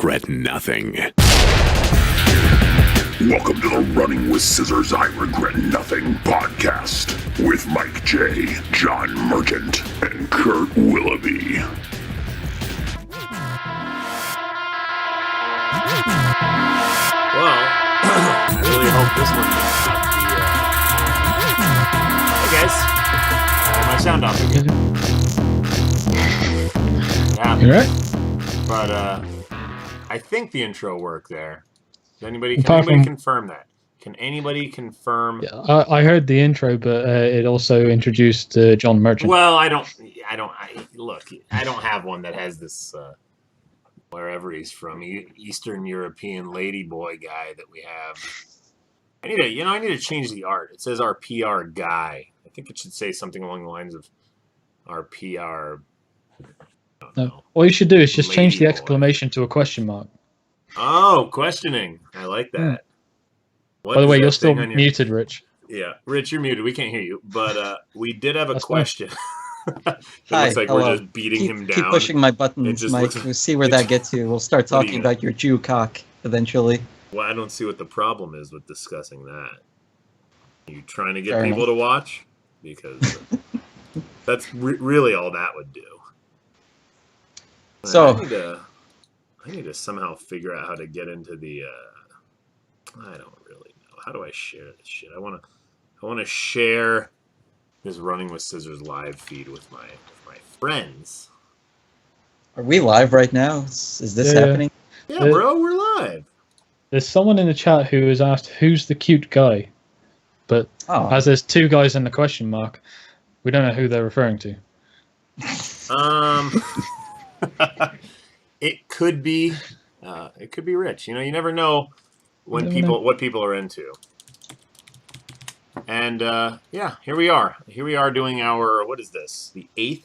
regret nothing. Welcome to the Running with Scissors I Regret Nothing podcast with MikeJ, John Merchant, and Kurt Willoughby. Well, I really hope this one gets up. Hey guys, my sound off again. Yeah. You right? But I think the intro worked there. Can anybody confirm that? Can anybody confirm? Yeah, I heard the intro, but it also introduced John Merchant. Well, I don't have one that has this wherever he's from, Eastern European ladyboy guy that we have. I need to change the art. It says our PR guy. I think it should say something along the lines of our PR. No. All you should do is just change the Ladyboy. exclamation to a question mark. Oh, questioning. I like that. What By the is way, that you're still thing on your- muted, Rich. Yeah, Rich, you're muted. We can't hear you. But we did have a That's fine. question. It Hi, looks like hello. we're just beating him down. Keep pushing my It buttons, just Mike. looks- We'll see where that gets you. We'll start What do talking you- about your Jew cock eventually. Well, I don't see what the problem is with discussing that. Are you trying to get Fair people to watch? Because that's really all that would do. So- I need to somehow figure out how to get into the. I don't really know. How do I share this shit? I want to share this Running with Scissors live feed with my friends. Are we live right now? Is this Yeah. happening? Yeah, bro, we're live. There's someone in the chat who has asked, who's the cute guy? But Oh, as there's two guys in the question mark, we don't know who they're referring to. It could be Rich. You never know when You never know. what people are into. And yeah, here we are. Here we are doing our, what is this? The 8th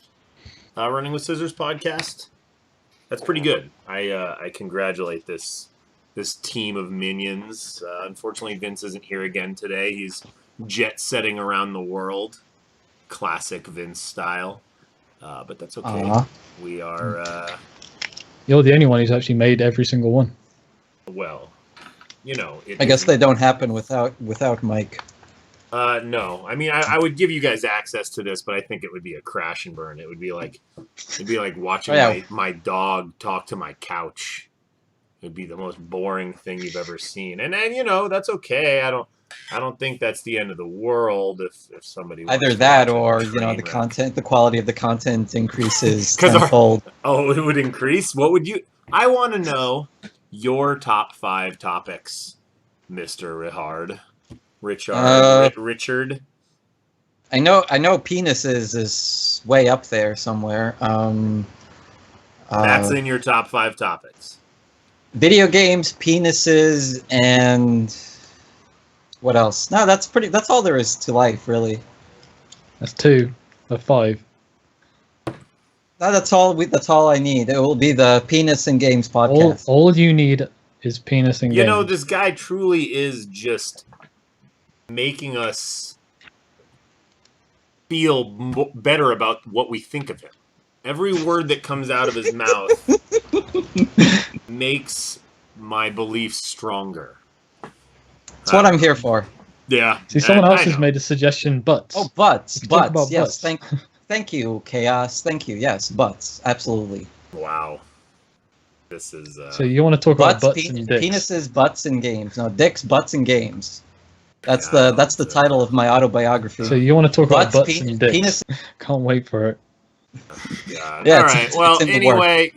Running with Scissors podcast. That's pretty good. I congratulate this team of minions. Unfortunately, Vince isn't here again today. He's jet setting around the world, classic Vince style. But that's okay. Aw. We are. You're the only one who's actually made every single one. Well, I guess they don't happen without Mike. No, I mean, I would give you guys access to this, but I think it would be a crash and burn. It would be like watching Oh, yeah. my dog talk to my couch. It'd be the most boring thing you've ever seen, and that's okay. I don't think that's the end of the world if somebody wants Either to that watch a or train the wreck. the quality of the content increases 'Cause our- tenfold. Oh, it would increase. What would you? I want to know your top 5 topics, Mr. Richard. I know penises is way up there somewhere. That's in your top 5 topics. Video games, penises, and what else? No, that's all there is to life, really. That's 2 of 5. No, that's all I need. It will be the Penis and Games podcast. All you need is penis and games. This guy truly is just making us feel better about what we think of him. Every word that comes out of his mouth makes my beliefs stronger. That's what I'm here for. Yeah. See, someone I else has know. made a suggestion, butts. Oh, butts, We can talk butts. about Yes, butts. thank you, Chaos. Thank you. Yes, butts. Absolutely. Wow. This is. So you want to talk about Butts, butts and dicks? penises, butts, and games. No, dicks, butts, and games. That's Yeah, the title of my autobiography. So you want to talk about Butts, butts and dicks? penis. Can't wait for it. God. Yeah, All it's- right. it's Well, in the anyway,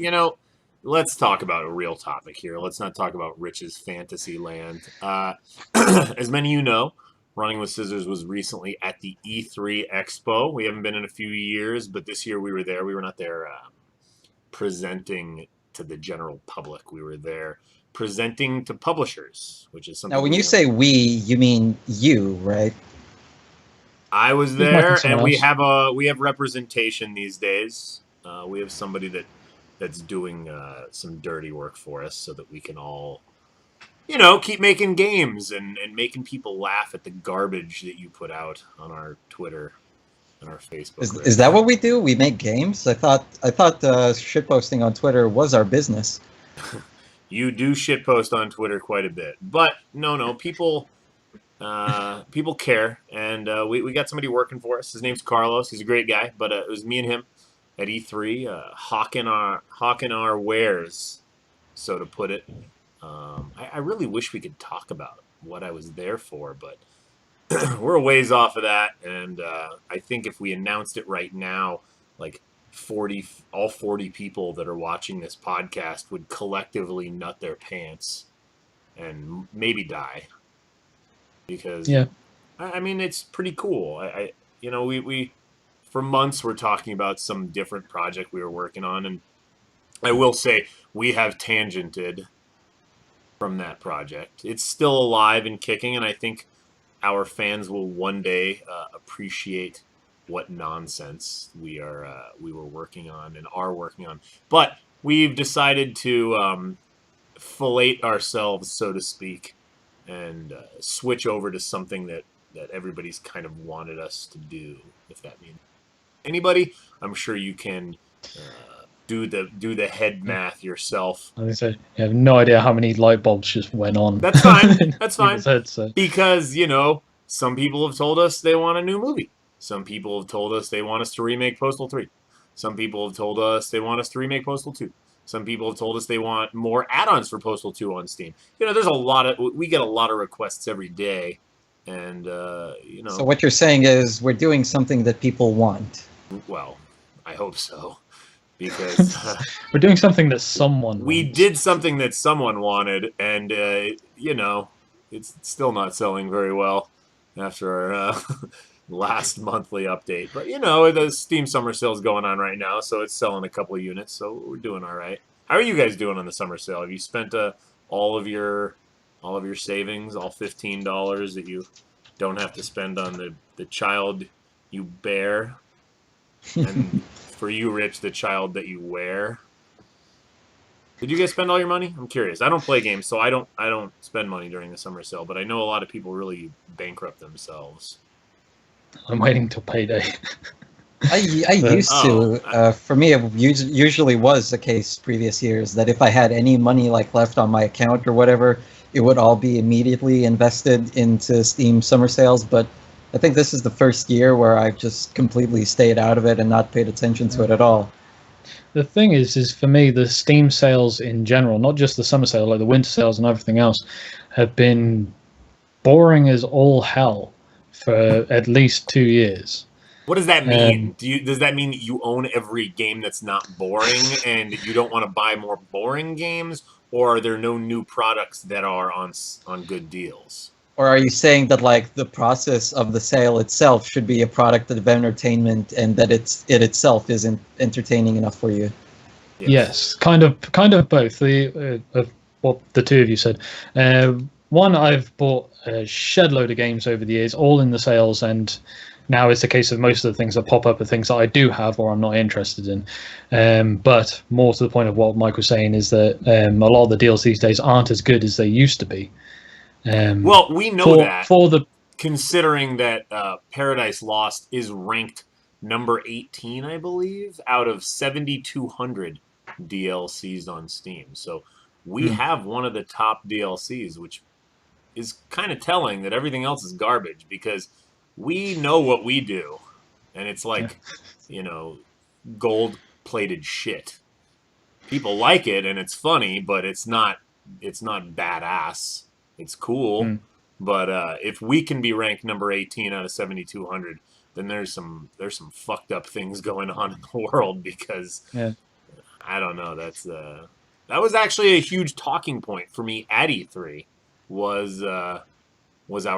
let's talk about a real topic here. Let's not talk about Rich's fantasy land. As many of you know, Running with Scissors was recently at the E3 Expo. We haven't been in a few years, but this year we were there. We were not there presenting to the general public. We were there presenting to publishers, which is something. Now, when you say we, you mean you, right? I was There's there, nothing and else. we have representation these days. We have somebody that's doing some dirty work for us, so that we can all, keep making games and making people laugh at the garbage that you put out on our Twitter and our Facebook. Is that what we do? We make games? I thought shitposting on Twitter was our business. You do shitpost on Twitter quite a bit, but no, people care, and we got somebody working for us. His name's Carlos. He's a great guy, but it was me and him at E3, hawking our wares, so to put it. I really wish we could talk about what I was there for, but we're a ways off of that, and I think if we announced it right now, like all 40 people that are watching this podcast would collectively nut their pants and maybe die, because Yeah. I mean, it's pretty cool. We for months we're talking about some different project we were working on, and I will say we have tangented from that project. It's still alive and kicking, and I think our fans will one day appreciate what nonsense we were working on and are working on. But we've decided to fillet ourselves, so to speak, and switch over to something that everybody's kind of wanted us to do, if that means anybody. I'm sure you can do the head math yourself. I said, you have no idea how many light bulbs just went on. That's fine. That's fine. People's heads, so. Because, some people have told us they want a new movie. Some people have told us they want us to remake Postal 3. Some people have told us they want us to remake Postal 2. Some people have told us they want more add-ons for Postal 2 on Steam. There's we get a lot of requests every day, and So what you're saying is we're doing something that people want. Well, I hope so, because we're doing something that someone we wants. did something that someone wanted, and it's still not selling very well after our last monthly update. But the Steam summer sale's going on right now, so it's selling a couple of units, so we're doing all right. How are you guys doing on the summer sale? Have you spent all of your savings, all $15 that you don't have to spend on the child you bear, and for you, Rich, the child that you wear? Did you guys spend all your money? I'm curious. I don't play games, so I don't spend money during the summer sale, but I know a lot of people really bankrupt themselves. I'm waiting till payday. I used to. For me, it usually was the case previous years that if I had any money left on my account or whatever, it would all be immediately invested into Steam summer sales. But I think this is the first year where I've just completely stayed out of it and not paid attention to it at all. The thing is for me, the Steam sales in general, not just the summer sale, like the winter sales and everything else, have been boring as all hell for at least 2 years. What does that mean? Does that mean that you own every game that's not boring and you don't want to buy more boring games, or are there no new products that are on good deals? Or are you saying that the process of the sale itself should be a product of entertainment and that it itself isn't entertaining enough for you? Yes, kind of both. What the two of you said. One, I've bought a shed load of games over the years, all in the sales, and now it's a case of most of the things that pop up are things that I do have or I'm not interested in. But more to the point of what Mike was saying is that a lot of the deals these days aren't as good as they used to be. Well, we know that, considering that Paradise Lost is ranked number 18, I believe, out of 7,200 DLCs on Steam. So we have one of the top DLCs, which is kind of telling that everything else is garbage, because we know what we do, and it's gold-plated shit. People like it, and it's funny, but it's not badass. It's cool, but if we can be ranked number 18 out of 7,200, then there's some fucked up things going on in the world, because I don't know. That was actually a huge talking point for me at E3 was our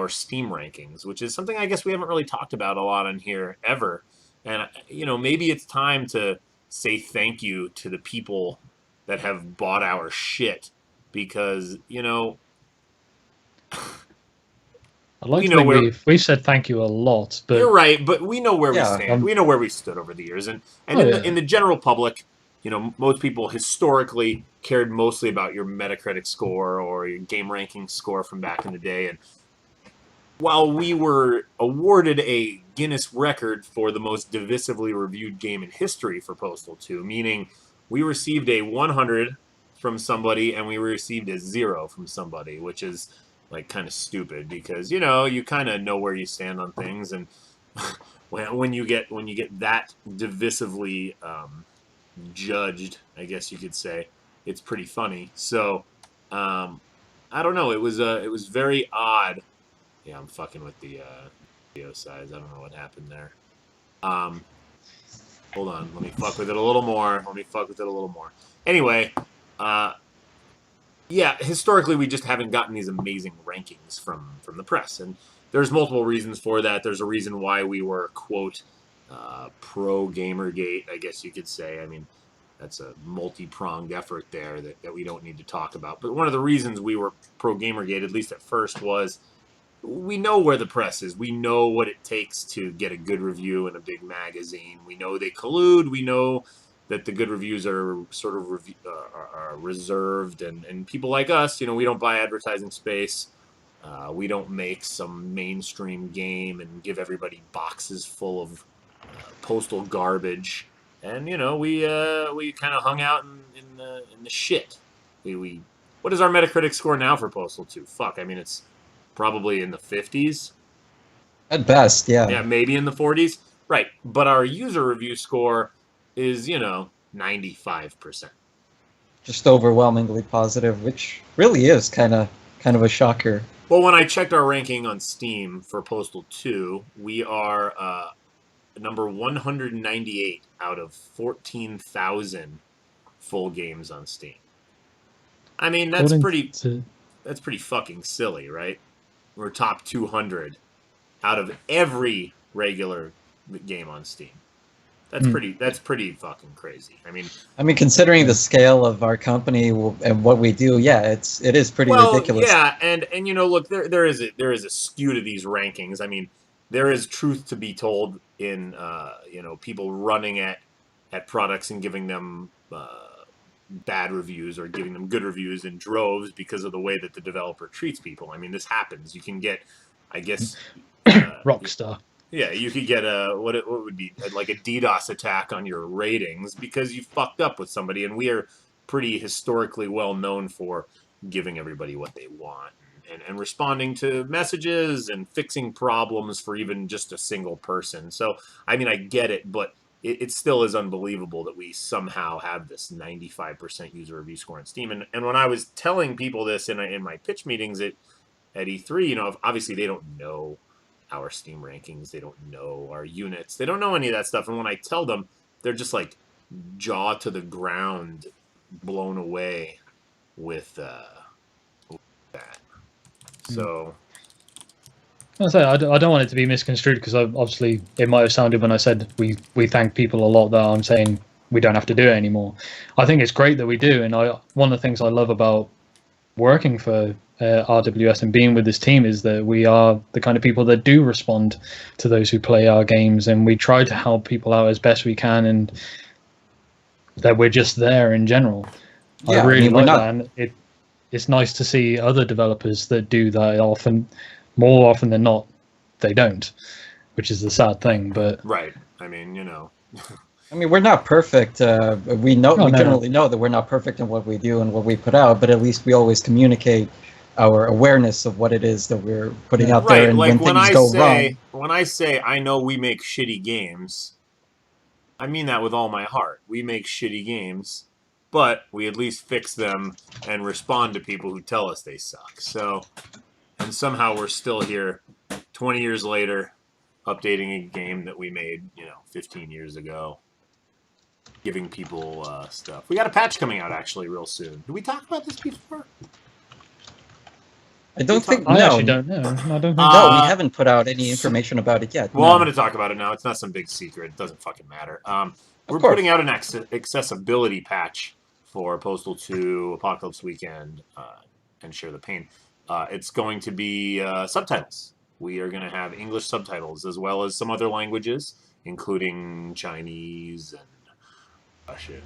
Steam rankings, which is something I guess we haven't really talked about a lot on here ever. And maybe it's time to say thank you to the people that have bought our shit, because I'd like to think we've said thank you a lot, but you're right. But we know where we stand. We know where we stood over the years, and in the general public, most people historically cared mostly about your Metacritic score or your game ranking score from back in the day. And while we were awarded a Guinness record for the most divisively reviewed game in history for Postal 2, meaning we received a 100 from somebody and we received a 0 from somebody, which is like kind of stupid because you kind of know where you stand on things, and when you get that divisively judged, I guess you could say, it's pretty funny. So I don't know. It was very odd. Yeah, I'm fucking with the video size. I don't know what happened there. Hold on. Let me fuck with it a little more. Anyway, yeah, historically we just haven't gotten these amazing rankings from the press, and there's multiple reasons for that. There's a reason why we were, quote, pro Gamergate, I guess you could say. I mean, that's a multi-pronged effort there that we don't need to talk about. But one of the reasons we were pro Gamergate, at least at first, was we know where the press is. We know what it takes to get a good review in a big magazine. We know they collude. We know that the good reviews are sort of are reserved. And people like us, we don't buy advertising space. We don't make some mainstream game and give everybody boxes full of postal garbage. And, we kind of hung out in the shit. What is our Metacritic score now for Postal 2? Fuck, I mean, it's probably in the 50s. At best, yeah. Yeah, maybe in the 40s. Right. But our user review score is, 95%. Just overwhelmingly positive, which really is kind of a shocker. Well, when I checked our ranking on Steam for Postal 2, we are number 198 out of 14,000 full games on Steam. I mean, that's pretty fucking silly, right? We're top 200 out of every regular game on Steam. That's pretty fucking crazy. I mean, considering the scale of our company and what we do, yeah, it is pretty ridiculous. Yeah, and look, there is a skew to these rankings. I mean, there is truth to be told in people running at products and giving them bad reviews or giving them good reviews in droves because of the way that the developer treats people. I mean, this happens. You can get, I guess, Rockstar. Yeah, you could get what would be like a DDoS attack on your ratings because you fucked up with somebody, and we are pretty historically well known for giving everybody what they want and responding to messages and fixing problems for even just a single person. So, I mean, I get it, but it still is unbelievable that we somehow have this 95% user review score on Steam. And when I was telling people this in my pitch meetings at E3, obviously they don't know our Steam rankings. They don't know our units. They don't know any of that stuff. And when I tell them, they're just like jaw to the ground, blown away with that. So... I don't want it to be misconstrued because obviously it might have sounded when I said we thank people a lot that I'm saying we don't have to do it anymore. I think it's great that we do, and one of the things I love about working for RWS and being with this team is that we are the kind of people that do respond to those who play our games, and we try to help people out as best we can, and that we're just there in general. Yeah, I really like that, and it's nice to see other developers that do that more often than not, they don't, which is the sad thing. But right, I mean, I mean, we're not perfect. We generally know that we're not perfect in what we do and what we put out, but at least we always communicate our awareness of what it is that we're putting out there, and like when things go wrong. When I say I know we make shitty games, I mean that with all my heart. We make shitty games, but we at least fix them and respond to people who tell us they suck. So. And somehow we're still here 20 years later, updating a game that we made, 15 years ago, giving people stuff. We got a patch coming out, actually, real soon. Did we talk about this before? I don't think... I actually don't know. I don't think no, we haven't put out any information about it yet. Well, I'm going to talk about it now. It's not some big secret. It doesn't fucking matter. We're putting out an accessibility patch for Postal 2, Apocalypse Weekend, and Share the Pain. It's going to be subtitles. We are going to have English subtitles as well as some other languages, including Chinese and Russian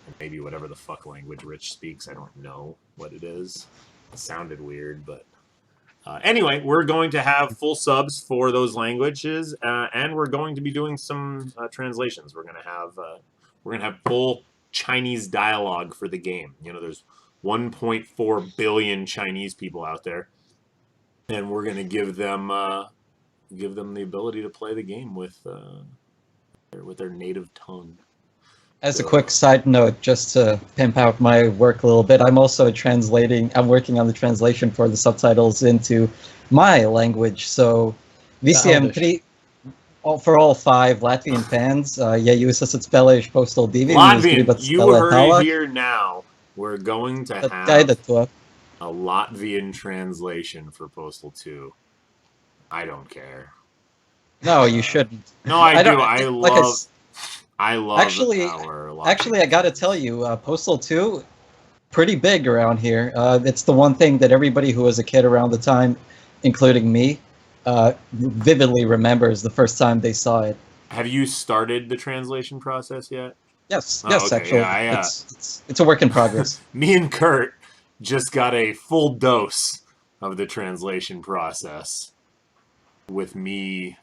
and maybe whatever the fuck language Rich speaks. I don't know what it is. It sounded weird, but anyway, we're going to have full subs for those languages, and we're going to be doing some translations. We're going to have full Chinese dialogue for the game. You know, there's 1.4 billion Chinese people out there, and we're going to give them the ability to play the game with their native tongue. As a quick side note, just to pimp out my work a little bit, I'm also I'm working on the translation for the subtitles into my language. So, VCM3, for all 5 Latvian fans, jūs esat spēlējuši Postal 2. Latvian, you heard it here now. We're going to have a Latvian translation for Postal 2. I don't care. No, you shouldn't. No, I do. I love actually, I gotta tell you, Postal 2, pretty big around here. It's the one thing that everybody who was a kid around the time, including me, vividly remembers the first time they saw it. Have you started the translation process yet? Yes, okay. actually. Yeah, it's a work in progress. Me and Kurt just got a full dose of the translation process, with me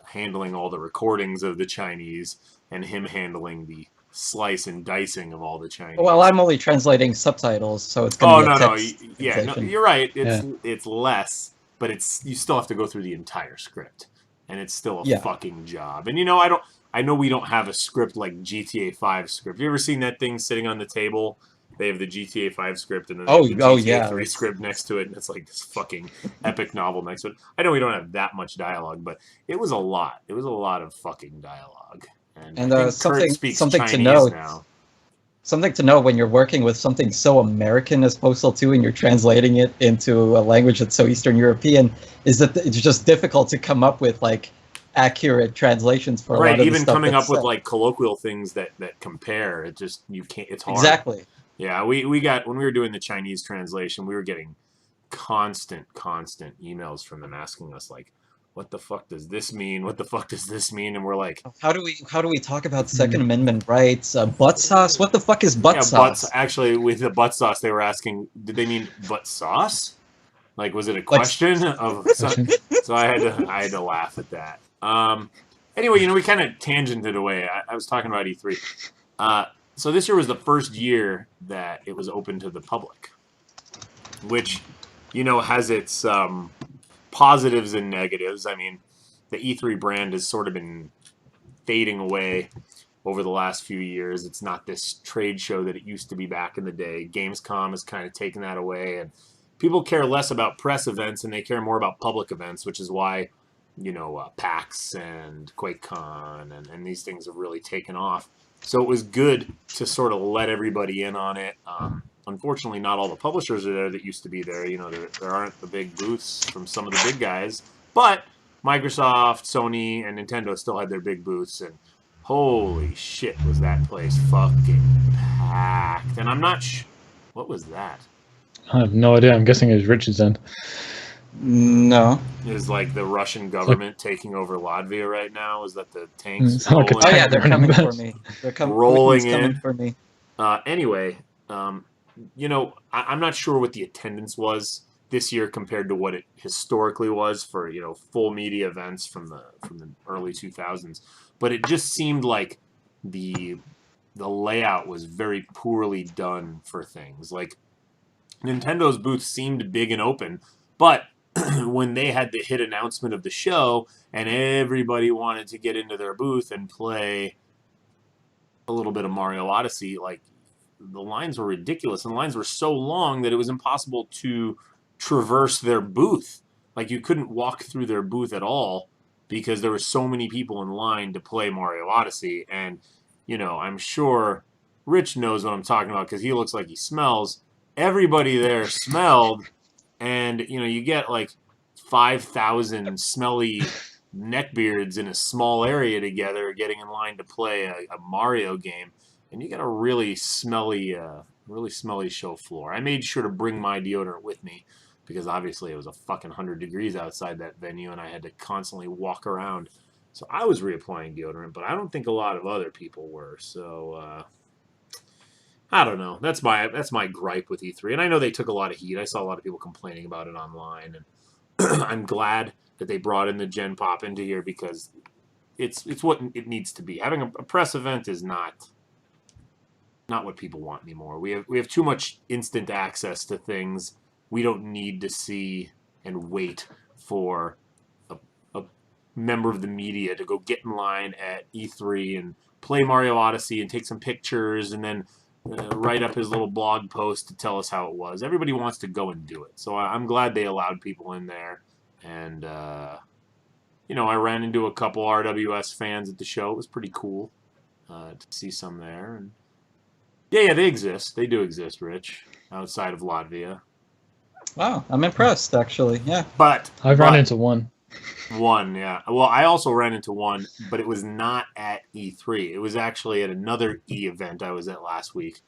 handling all the recordings of the Chinese and him handling the slice and dicing of all the Chinese. Well, I'm only translating subtitles, so it's going to be text no, you're right. It's less, but you still have to go through the entire script, and it's still a fucking job. And I know we don't have a script like GTA 5 script. You ever seen that thing sitting on the table? They have the GTA 5 script and then they have the GTA 3 script next to it, and it's like this fucking epic novel next to it. I know we don't have that much dialogue, but it was a lot. It was a lot of fucking dialogue. And something to note now. Something to know when you're working with something so American as Postal 2 and you're translating it into a language that's so Eastern European is that it's just difficult to come up with like accurate translations for a lot of the even stuff coming up with like colloquial things that compare. It just you can't. It's hard. Exactly. Yeah, we got when we were doing the Chinese translation, we were getting constant emails from them asking us like, what the fuck does this mean? What the fuck does this mean? And we're like, how do we talk about Second Amendment rights? Butt sauce? What the fuck is butt sauce? Actually, with the butt sauce, they were asking, did they mean butt sauce? Like, was it a question? So I had to laugh at that. Anyway, we kind of tangented away. I was talking about E3. So this year was the first year that it was open to the public, which, has its positives and negatives. I mean, the E3 brand has sort of been fading away over the last few years. It's not this trade show that it used to be back in the day. Gamescom has kind of taken that away, and people care less about press events and they care more about public events, which is why, PAX and QuakeCon and these things have really taken off. So it was good to sort of let everybody in on it. Unfortunately, not all the publishers are there that used to be there. There aren't the big booths from some of the big guys. But Microsoft, Sony, and Nintendo still had their big booths. And holy shit, was that place fucking packed. And I'm not what was that? I have no idea. I'm guessing it was Richard's end. No. Is like the Russian government taking over Latvia right now? Is that the tanks? Like a tank. Oh yeah, they're coming for me. They're rolling in for me. Anyway, I'm not sure what the attendance was this year compared to what it historically was for full media events from the early 2000s. But it just seemed like the layout was very poorly done for things. Like Nintendo's booth seemed big and open, but when they had the hit announcement of the show and everybody wanted to get into their booth and play a little bit of Mario Odyssey, like the lines were ridiculous, and the lines were so long that it was impossible to traverse their booth. Like you couldn't walk through their booth at all because there were so many people in line to play Mario Odyssey. And I'm sure Rich knows what I'm talking about because he looks like he smells. Everybody there smelled. And, you get like 5,000 smelly neckbeards in a small area together getting in line to play a Mario game. And you get a really smelly show floor. I made sure to bring my deodorant with me because obviously it was a fucking 100 degrees outside that venue and I had to constantly walk around. So I was reapplying deodorant, but I don't think a lot of other people were. So, I don't know. That's my gripe with E3, and I know they took a lot of heat. I saw a lot of people complaining about it online, and I'm glad that they brought in the Gen Pop into here because it's what it needs to be. Having a press event is not not what people want anymore. We have too much instant access to things. We don't need to see and wait for a member of the media to go get in line at E3 and play Mario Odyssey and take some pictures and then write up his little blog post to tell us how it was. Everybody wants to go and do it. So I'm glad they allowed people in there. And, I ran into a couple RWS fans at the show. It was pretty cool to see some there. And yeah, they exist. They do exist, Rich, outside of Latvia. Wow, I'm impressed, actually. Yeah. But I've run into one. One, yeah. Well, I also ran into one, but it was not at E3. It was actually at another E event I was at last week,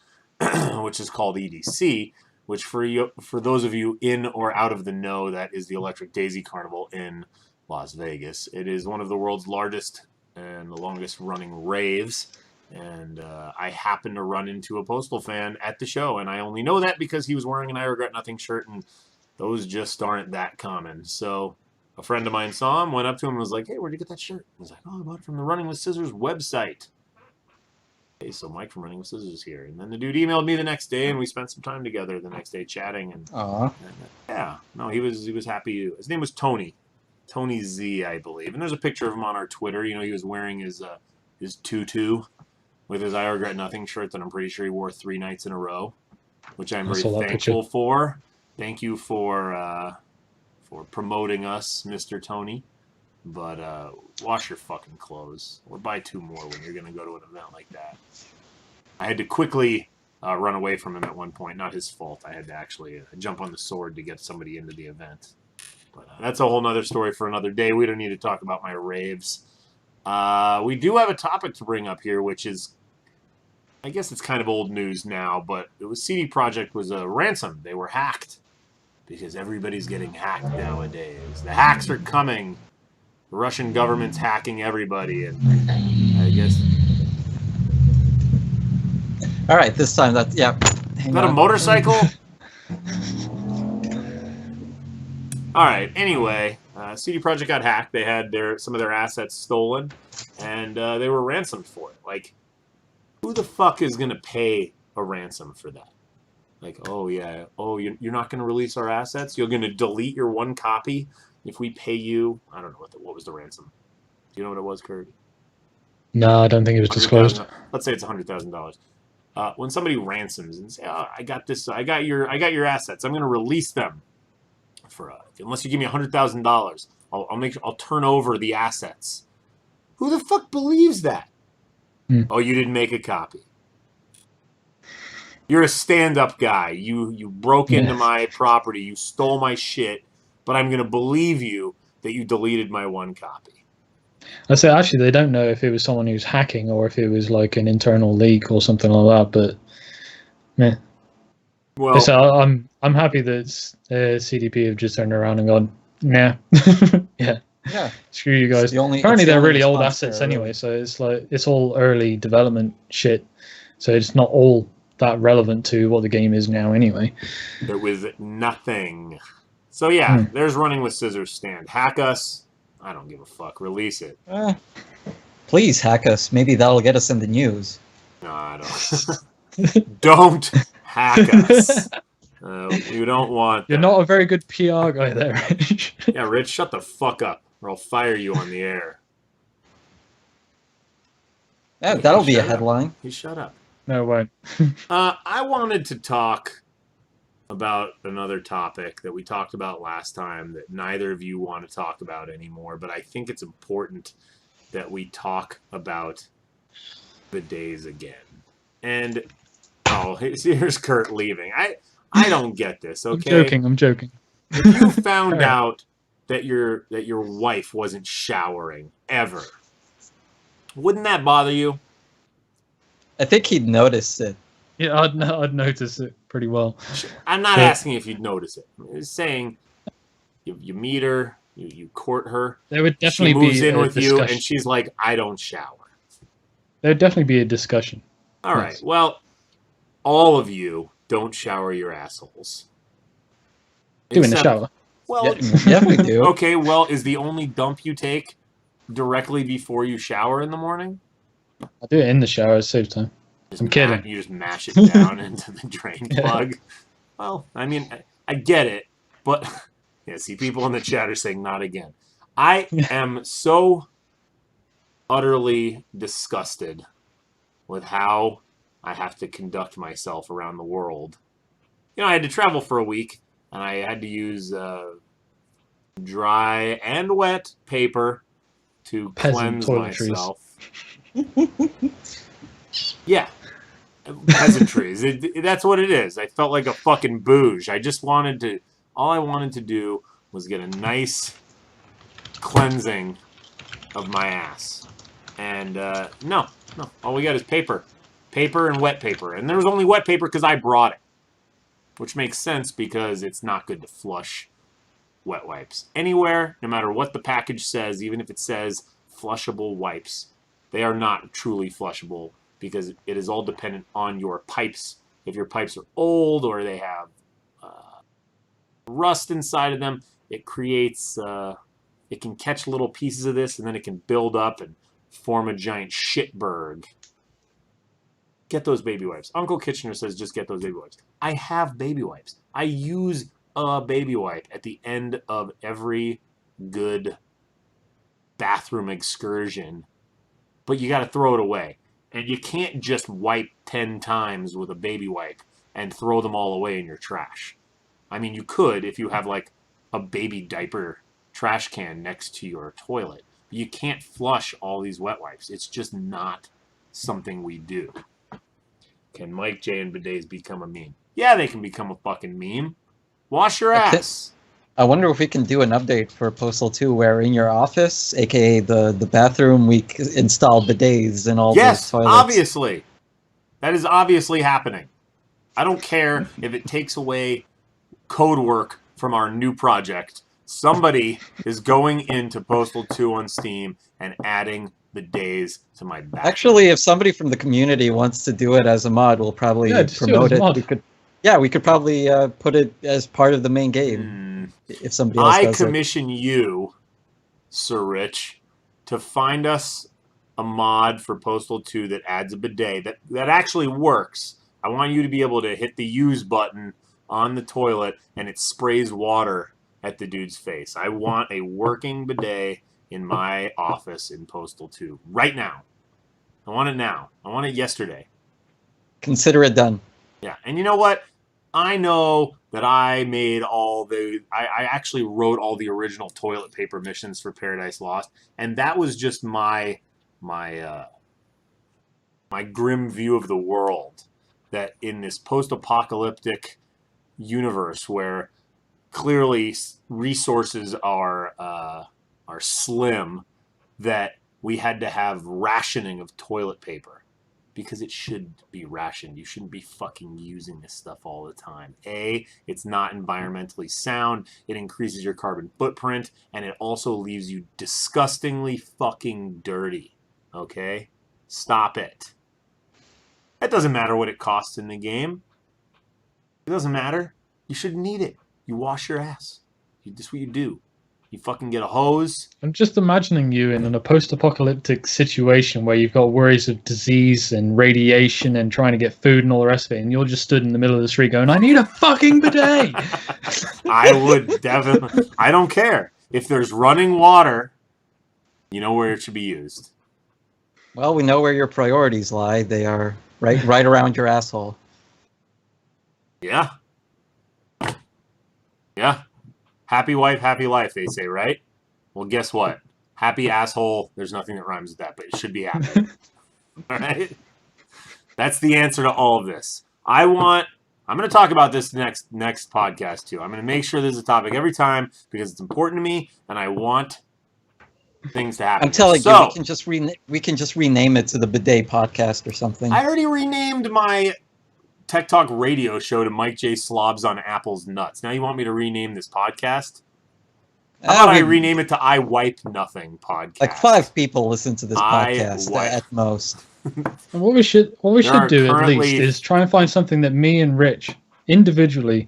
which is called EDC, which for those of you in or out of the know, that is the Electric Daisy Carnival in Las Vegas. It is one of the world's largest and the longest running raves. And I happened to run into a Postal fan at the show, and I only know that because he was wearing an I Regret Nothing shirt, and those just aren't that common. So a friend of mine saw him, went up to him, and was like, "Hey, where'd you get that shirt?" I was like, "Oh, I bought it from the Running with Scissors website." Okay, so Mike from Running with Scissors is here. And then the dude emailed me the next day, and we spent some time together the next day chatting. And yeah, no, he was happy. His name was Tony Z, I believe. And there's a picture of him on our Twitter. He was wearing his tutu with his I Regret Nothing shirt that I'm pretty sure he wore 3 nights in a row, which I'm very thankful for. Thank you for promoting us, Mr. Tony. But wash your fucking clothes or buy 2 more when you're going to go to an event like that. I had to quickly run away from him at one point. Not his fault. I had to actually jump on the sword to get somebody into the event. But that's a whole nother story for another day. We don't need to talk about my raves. We do have a topic to bring up here, which is, I guess it's kind of old news now, but it was CD Projekt was a ransom. They were hacked because everybody's getting hacked nowadays. The hacks are coming. The Russian government's hacking everybody, and I guess. All right, this time is that a motorcycle? All right. Anyway, CD Projekt got hacked. They had some of their assets stolen, and they were ransomed for it. Like, who the fuck is gonna pay a ransom for that? Like, you're not gonna release our assets? You're gonna delete your 1 copy if we pay you? I don't know what was the ransom. Do you know what it was, Kurt? No, I don't think it was disclosed. Let's say it's $100,000. When somebody ransoms and say, "Oh, I got this. I got your assets. I'm gonna release them for unless you give me $100,000, I'll turn over the assets." Who the fuck believes that? Oh, you didn't make a copy. You're a stand-up guy. You broke into my property. You stole my shit, but I'm gonna believe you that you deleted my 1 copy. I say actually they don't know if it was someone who's hacking or if it was like an internal leak or something like that. But yeah. Well, so I'm happy that CDP have just turned around and gone, yeah. Yeah. Screw you guys. Apparently they're really old assets anyway, so it's like it's all early development shit. So it's not all that relevant to what the game is now anyway. There was nothing. So yeah, there's Running with Scissors stand. Hack us. I don't give a fuck. Release it. Please hack us. Maybe that'll get us in the news. No, I don't. Don't hack us. You don't want that. You're not a very good PR guy there, Rich. Yeah, Rich, shut the fuck up, or I'll fire you on the air. Yeah, that'll be a headline. You shut up. No, it won't. I wanted to talk about another topic that we talked about last time that neither of you want to talk about anymore, but I think it's important that we talk about bidets again. And here's Kurt leaving. I don't get this, okay? I'm joking. If you found out that your wife wasn't showering ever, wouldn't that bother you? I think he'd notice it. Yeah, I'd notice it pretty well. I'm not asking if you'd notice it. I'm just saying you meet her, you court her. There would definitely she moves be in with discussion. you, and she's like, "I don't shower." There would definitely be a discussion. All right. Well, all of you don't shower your assholes. Do in the shower. Well, yeah, we do. Okay. Well, is the only dump you take directly before you shower in the morning? I do it in the shower. It saves time. I'm kidding. You just mash it down into the drain plug. Well, I mean, I get it, but yeah, see, people in the chat are saying not again. I am so utterly disgusted with how I have to conduct myself around the world. You know, I had to travel for a week, and I had to use dry and wet paper to cleanse myself. Yeah. Peasantries. That's what it is. I felt like a fucking bouge. All I wanted to do was get a nice cleansing of my ass. And no. All we got is paper. Paper and wet paper. And there was only wet paper because I brought it. Which makes sense because it's not good to flush wet wipes. Anywhere, no matter what the package says, even if it says flushable wipes, they are not truly flushable because it is all dependent on your pipes. If your pipes are old or they have rust inside of them, it creates, it can catch little pieces of this and then it can build up and form a giant shitberg. Get those baby wipes. Uncle Kitchener says just get those baby wipes. I have baby wipes. I use a baby wipe at the end of every good bathroom excursion, but you got to throw it away. And you can't just wipe 10 times with a baby wipe and throw them all away in your trash. I mean, you could if you have like a baby diaper trash can next to your toilet. But you can't flush all these wet wipes. It's just not something we do. Can MikeJ and bidets become a meme? Yeah, they can become a fucking meme. Wash your ass. I wonder if we can do an update for Postal 2 where in your office, aka the bathroom, we install bidets in all those toilets. Yes, obviously. That is obviously happening. I don't care if it takes away code work from our new project. Somebody is going into Postal 2 on Steam and adding bidets to my bathroom. Actually, if somebody from the community wants to do it as a mod, we'll probably promote it. We could probably put it as part of the main game. If somebody else does commission you, Sir Rich, to find us a mod for Postal 2 that adds a bidet that actually works. I want you to be able to hit the use button on the toilet and it sprays water at the dude's face. I want a working bidet in my office in Postal 2 right now. I want it now. I want it yesterday. Consider it done. Yeah, and you know what? I know that I made I actually wrote all the original toilet paper missions for Paradise Lost, and that was just my grim view of the world. That in this post-apocalyptic universe where clearly resources are slim, that we had to have rationing of toilet paper. Because it should be rationed. You shouldn't be fucking using this stuff all the time. A, it's not environmentally sound. It increases your carbon footprint. And it also leaves you disgustingly fucking dirty. Okay? Stop it. It doesn't matter what it costs in the game. It doesn't matter. You shouldn't need it. You wash your ass. That's what you do. You fucking get a hose. I'm just imagining you in a post-apocalyptic situation where you've got worries of disease and radiation and trying to get food and all the rest of it, and you're just stood in the middle of the street going, I need a fucking bidet! I would definitely... I don't care. If there's running water, you know where it should be used. Well, we know where your priorities lie. They are right around your asshole. Yeah. Yeah. Happy wife, happy life, they say, right? Well, guess what? Happy asshole, there's nothing that rhymes with that, but it should be happy. All right? That's the answer to all of this. I'm going to talk about this next podcast, too. I'm going to make sure there's a topic every time because it's important to me, and I want things to happen. I'm telling you, we can just rename it to the Bidet Podcast or something. I already renamed my Tech Talk radio show to MikeJ Slobs on Apple's Nuts. Now you want me to rename this podcast? How about I rename it to I Wipe Nothing Podcast? Like 5 people listen to this podcast at most. What we should do at least is try and find something that me and Rich individually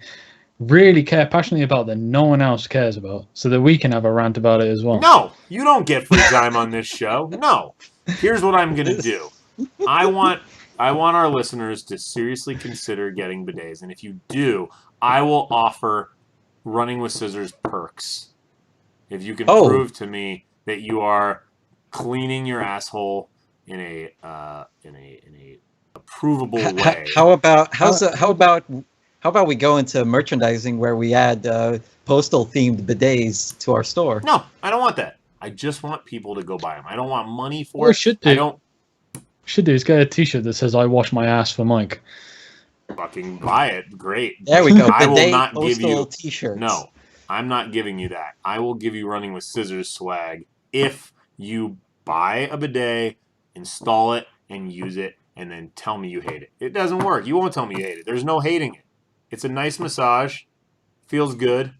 really care passionately about that no one else cares about, so that we can have a rant about it as well. No, you don't get free time on this show. No. Here's what I'm going to do. I want I want our listeners to seriously consider getting bidets, and if you do, I will offer running with scissors perks. If you can prove to me that you are cleaning your asshole in a provable way. How about we go into merchandising where we add postal themed bidets to our store? No, I don't want that. I just want people to go buy them. I don't want money for What we it. should do, I don't should do is get a T-shirt that says "I wash my ass for Mike." fucking buy it. Great. There we go. I will Bidet not give you T-shirts. No, I'm not giving you that. I will give you running with scissors swag if you buy a bidet, install it, and use it, and then tell me you hate it. It doesn't work. You won't tell me you hate it. There's no hating it. It's a nice massage, feels good,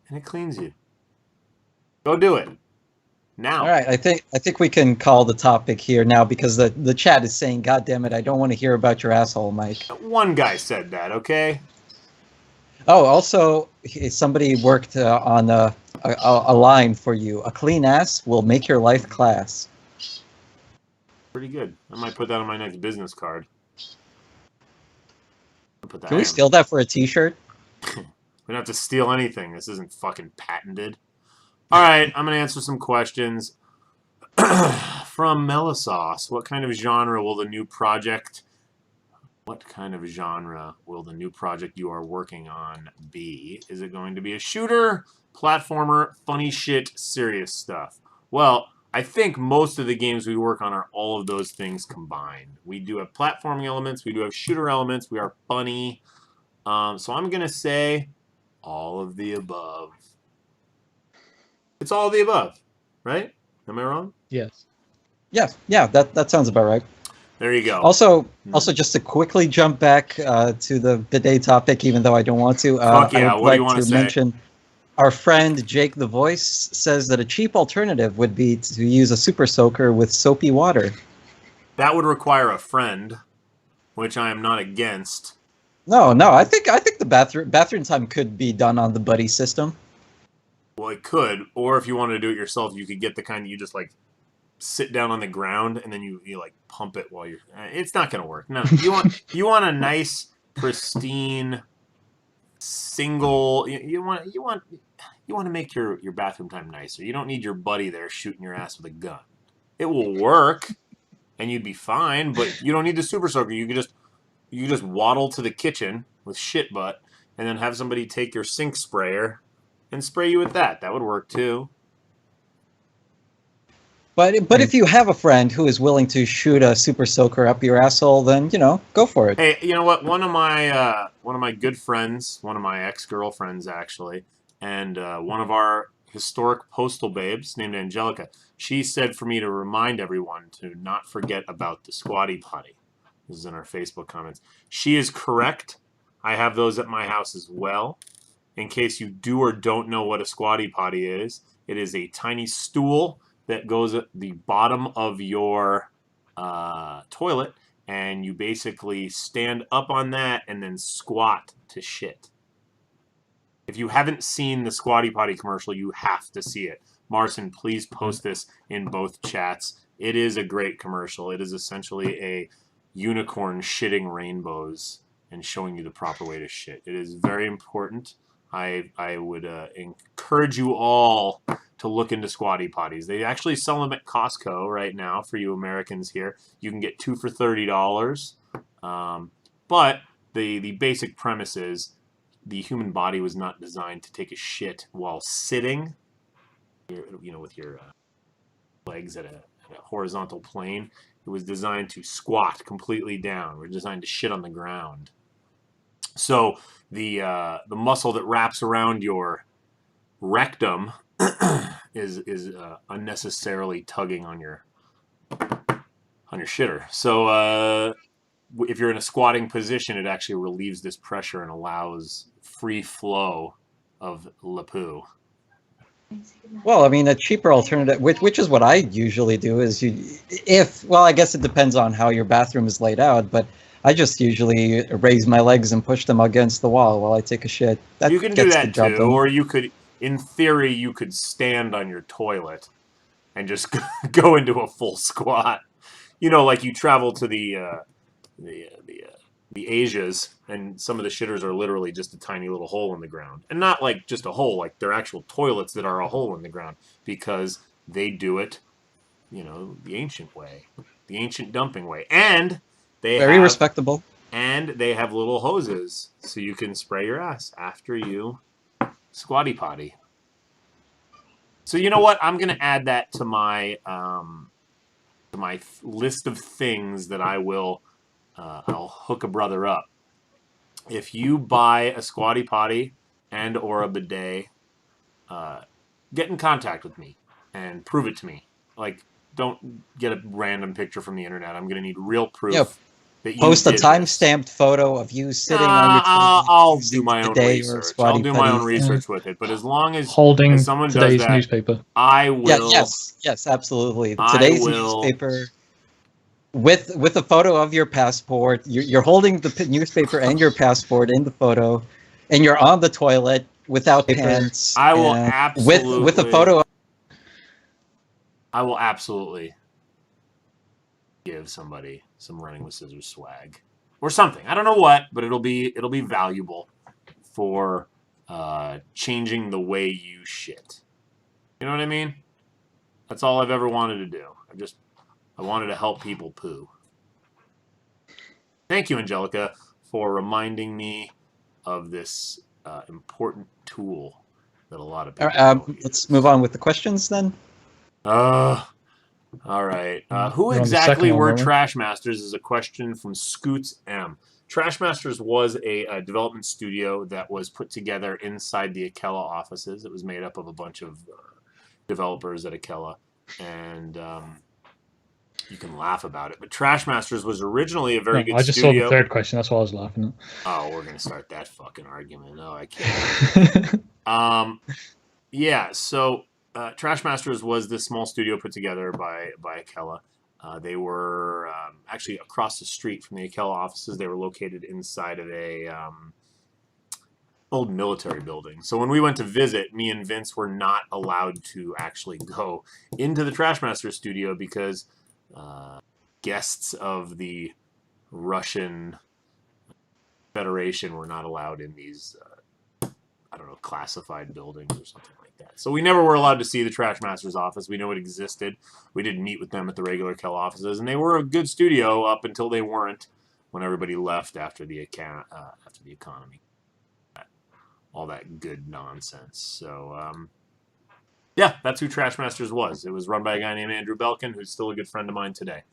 and it cleans you. Go do it. Now. All right, I think we can call the topic here now because the chat is saying, "God damn it, I don't want to hear about your asshole, Mike." One guy said that, okay? Oh, also, somebody worked on a line for you. A clean ass will make your life class. Pretty good. I might put that on my next business card. Can we steal that for a T-shirt? We don't have to steal anything. This isn't fucking patented. All right, I'm going to answer some questions. From Melisauce, what kind of genre will the new project you are working on be? Is it going to be a shooter, platformer, funny shit, serious stuff? Well, I think most of the games we work on are all of those things combined. We do have platforming elements, we do have shooter elements, we are funny. So I'm going to say all of the above. It's all of the above, right? Am I wrong? Yes. Yeah, that sounds about right. There you go. Also, just to quickly jump back to the bidet topic, even though I don't want to, Fuck yeah, I would what do you like want to to mention our friend Jake the Voice says that a cheap alternative would be to use a super soaker with soapy water. That would require a friend, which I am not against. No, I think the bathroom time could be done on the buddy system. Well, it could, or if you wanted to do it yourself, you could get the kind that you just like sit down on the ground and then you like pump it while you're. It's not gonna work. No, you want a nice, pristine, single. You want to make your bathroom time nicer. You don't need your buddy there shooting your ass with a gun. It will work, and you'd be fine. But you don't need the super soaker. You could just waddle to the kitchen with shit butt, and then have somebody take your sink sprayer and spray you with that. That would work too. But if you have a friend who is willing to shoot a super soaker up your asshole, then go for it. Hey, you know what? One of my good friends, one of my ex-girlfriends actually, and one of our historic postal babes named Angelica, she said for me to remind everyone to not forget about the Squatty Potty. This is in our Facebook comments. She is correct. I have those at my house as well. In case you do or don't know what a Squatty Potty is, it is a tiny stool that goes at the bottom of your toilet, and you basically stand up on that and then squat to shit. If you haven't seen the Squatty Potty commercial, you have to see it. Marcin, please post this in both chats. It is a great commercial. It is essentially a unicorn shitting rainbows and showing you the proper way to shit. It is very important. I would encourage you all to look into Squatty Potties. They actually sell them at Costco right now for you Americans here. You can get 2 for $30. But the basic premise is the human body was not designed to take a shit while sitting, with your legs at a horizontal plane. It was designed to squat completely down. We're designed to shit on the ground. So the muscle that wraps around your rectum is unnecessarily tugging on your shitter. So if you're in a squatting position, it actually relieves this pressure and allows free flow of le poo. Well, I mean, a cheaper alternative, which is what I usually do, is I guess it depends on how your bathroom is laid out, but I just usually raise my legs and push them against the wall while I take a shit. That you can gets do the that job too, done. or you could, in theory, you could stand on your toilet and just go into a full squat. Like you travel to the the Asias, and some of the shitters are literally just a tiny little hole in the ground, and not like just a hole, like they're actual toilets that are a hole in the ground because they do it, the ancient way, the ancient dumping way, and Very respectable. And they have little hoses so you can spray your ass after you squatty potty. So you know what? I'm gonna add that to my list of things that I will. I'll hook a brother up. If you buy a squatty potty and or a bidet, get in contact with me and prove it to me. Like, don't get a random picture from the internet. I'm gonna need real proof. Yep. That you Post a did time-stamped photo of you sitting on your I'll do my own research. I'll do my own research with it. But as long as holding someone today's does that, newspaper, I will. Yes, absolutely. Today's newspaper with a photo of your passport. You're holding the newspaper and your passport in the photo, and you're on the toilet without pants. I will absolutely with a photo. I will absolutely give somebody some running with scissors swag or something. I don't know what, but it'll be valuable for changing the way you shit. You know what I mean? That's all I've ever wanted to do. I wanted to help people poo. Thank you, Angelica, for reminding me of this important tool that a lot of people don't Let's use. move on with the questions then. All right. Who exactly were Trashmasters is a question from Scoots M. Trashmasters was a development studio that was put together inside the Akella offices. It was made up of a bunch of developers at Akella, and you can laugh about it. But Trashmasters was originally a very good studio. I just saw the third question. That's why I was laughing at. Oh, we're going to start that fucking argument. No, I can't. Yeah, so Trashmasters was this small studio put together by Akella. They were actually across the street from the Akella offices. They were located inside of a old military building. So when we went to visit, me and Vince were not allowed to actually go into the Trashmasters studio because guests of the Russian Federation were not allowed in these, classified buildings or something like that. So we never were allowed to see the Trashmasters office. We know it existed. We didn't meet with them at the regular Akella offices, and they were a good studio up until they weren't when everybody left after the economy. All that good nonsense. So, yeah, that's who Trashmasters was. It was run by a guy named Andrew Belkin, who's still a good friend of mine today.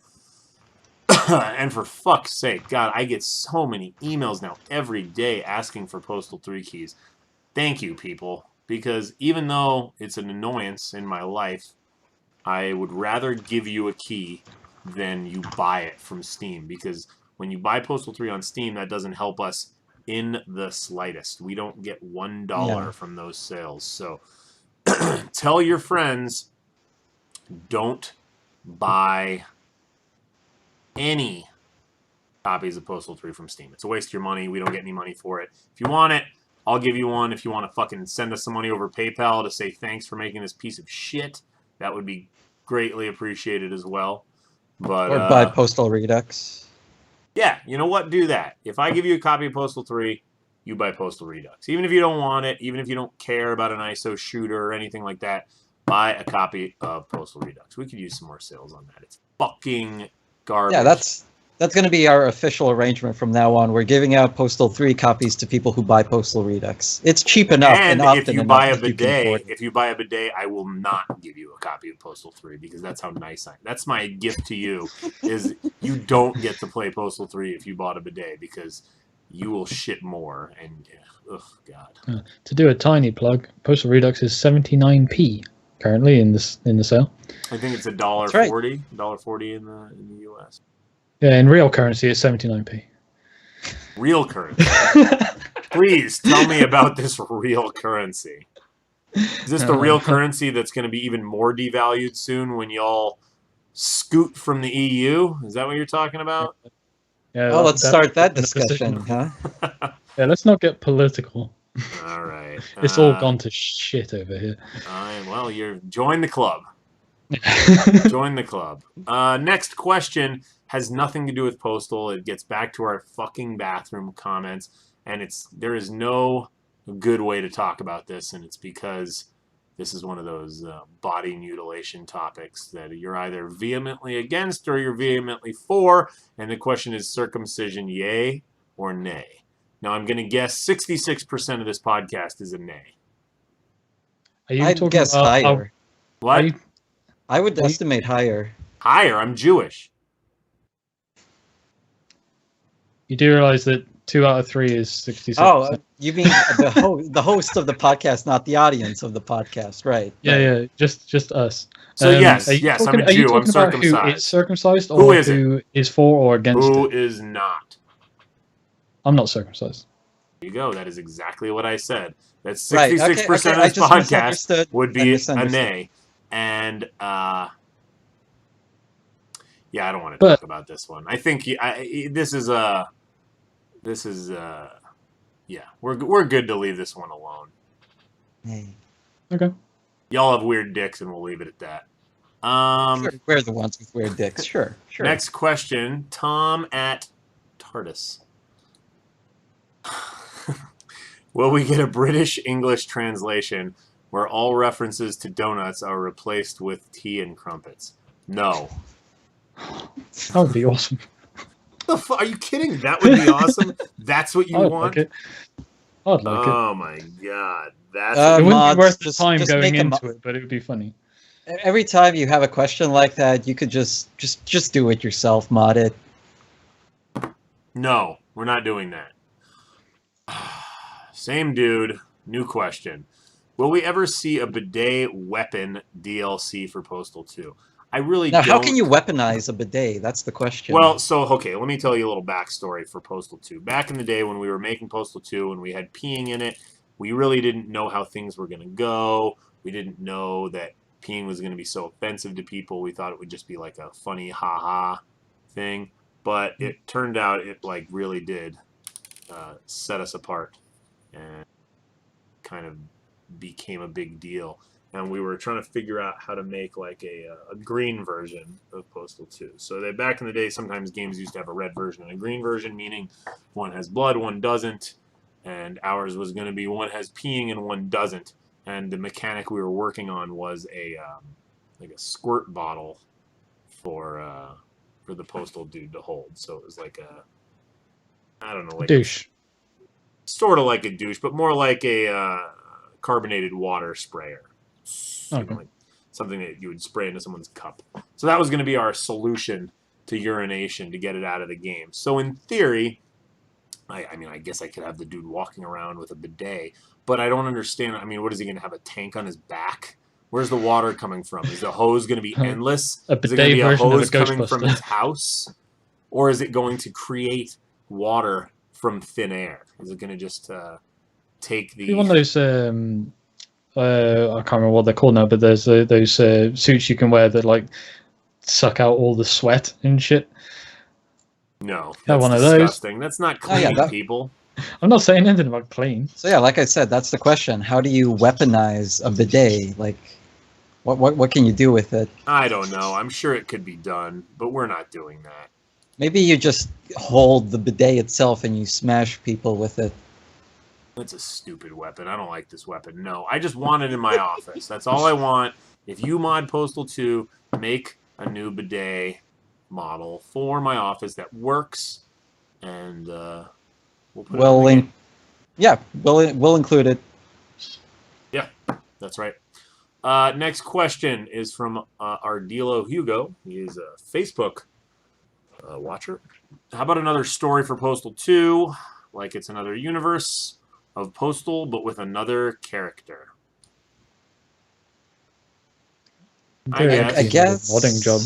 And for fuck's sake, God, I get so many emails now every day asking for Postal 3 keys. Thank you, people, because even though it's an annoyance in my life, I would rather give you a key than you buy it from Steam, because when you buy Postal 3 on Steam, that doesn't help us in the slightest. We don't get $1 from those sales. So tell your friends, don't buy any copies of Postal 3 from Steam. It's a waste of your money. We don't get any money for it. If you want it, I'll give you one. If you want to fucking send us some money over PayPal to say thanks for making this piece of shit, that would be greatly appreciated as well. But or buy Postal Redux. Yeah, you know what? Do that. If I give you a copy of Postal 3, you buy Postal Redux. Even if you don't want it, even if you don't care about an ISO shooter or anything like that, buy a copy of Postal Redux. We could use some more sales on that. It's fucking garbage. Yeah, that's going to be our official arrangement from now on. We're giving out Postal 3 copies to people who buy Postal Redux. It's cheap enough, and often if you enough buy a that you can afford bidet, it. if you buy a bidet, I will not give you a copy of Postal 3 because that's how nice I am. That's my gift to you. Is you don't get to play Postal 3 if you bought a bidet because you will shit more and oh god. To do a tiny plug, Postal Redux is 79p currently in the sale. I think it's $1.40, right. $1.40 in the US. Yeah, in real currency, it's 79p. Real currency. Please tell me about this real currency. Is this the real currency that's going to be even more devalued soon when y'all scoot from the EU? Is that what you're talking about? Yeah. Oh, let's start that discussion, huh? Yeah, let's not get political. All right. It's all gone to shit over here. Well, join the club. Join the club. Next question has nothing to do with Postal. It gets back to our fucking bathroom comments, and there is no good way to talk about this, and it's because this is one of those body mutilation topics that you're either vehemently against or you're vehemently for, and the question is circumcision, yay or nay? Now, I'm going to guess 66% of this podcast is a nay. I'd guess higher. What? I would estimate higher. Higher? I'm Jewish. You do realize that 2 out of 3 is 66%. Oh, you mean the host of the podcast, not the audience of the podcast, right? Yeah, just us. So yes, I'm a Jew. I'm circumcised. Who is circumcised, or who is for or against Who it? is not? I'm not circumcised. There you go. That is exactly what I said. That 66% Right. Okay. of this podcast would be a nay. And yeah, I don't want to talk about this one. I think this is yeah, we're good to leave this one alone. Hey. Okay. Y'all have weird dicks, and we'll leave it at that. Sure, we're the ones with weird dicks. Sure. Next question, Tom at TARDIS. Will we get a British English translation where all references to donuts are replaced with tea and crumpets? No. That would be awesome. Are you kidding? That would be awesome. That's what you want? Like it. I'd like it. Oh my god. That's it wouldn't mods, be worth the just time make going a into it, but it would be funny. Every time you have a question like that, you could just do it yourself, mod it. No, we're not doing that. Same dude, new question. Will we ever see a bidet weapon DLC for Postal 2? I really now, don't. how can you weaponize a bidet? That's the question. Well, so, okay, let me tell you a little backstory for Postal 2. Back in the day when we were making Postal 2 and we had peeing in it, we really didn't know how things were going to go. We didn't know that peeing was going to be so offensive to people. We thought it would just be like a funny ha-ha thing. But it turned out it like really did set us apart and kind of became a big deal. And we were trying to figure out how to make like a green version of Postal 2. So back in the day, sometimes games used to have a red version and a green version, meaning one has blood, one doesn't. And ours was going to be one has peeing and one doesn't. And the mechanic we were working on was like a squirt bottle for the Postal Dude to hold. So it was like I don't know, like douche. Sort of like a douche, but more like a carbonated water sprayer. Okay. Like something that you would spray into someone's cup. So that was going to be our solution to urination to get it out of the game. So in theory, I mean, I guess I could have the dude walking around with a bidet, but I don't understand. I mean, what is he going to have, a tank on his back? Where's the water coming from? Is the hose going to be endless? A Is it going to bidet be a version of a hose coming from Ghostbuster. his house? Or is it going to create water from thin air? Is it going to just take the... One of those, I can't remember what they're called now, but there's those suits you can wear that like suck out all the sweat and shit. No, Have that's one of those. disgusting. That's not clean, people. I'm not saying anything about clean. So yeah, like I said, that's the question. How do you weaponize a bidet? Like, what can you do with it? I don't know. I'm sure it could be done, but we're not doing that. Maybe you just hold the bidet itself and you smash people with it. That's a stupid weapon. I don't like this weapon. No, I just want it in my office. That's all I want. If you mod Postal 2, make a new bidet model for my office that works, and we'll put it in the game. Yeah, we'll include it. Yeah, that's right. Next question is from Ardilo Hugo. He is a Facebook watcher. How about another story for Postal 2? Like it's another universe of Postal, but with another character. I guess. Modding job.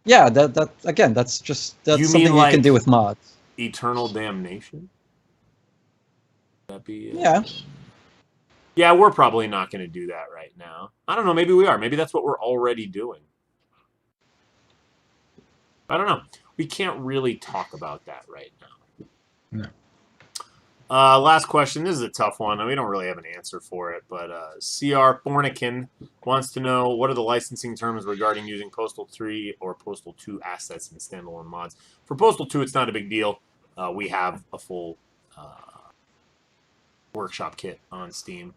Yeah, that again, that's something you like can do with mods. Eternal Damnation? Would that be? Yeah. Yeah, we're probably not going to do that right now. I don't know. Maybe we are. Maybe that's what we're already doing. I don't know. We can't really talk about that right now. Last question. This is a tough one. We don't really have an answer for it, but CR Thornikin wants to know what are the licensing terms regarding using Postal 3 or Postal 2 assets in standalone mods. For Postal 2, it's not a big deal. We have a full workshop kit on Steam.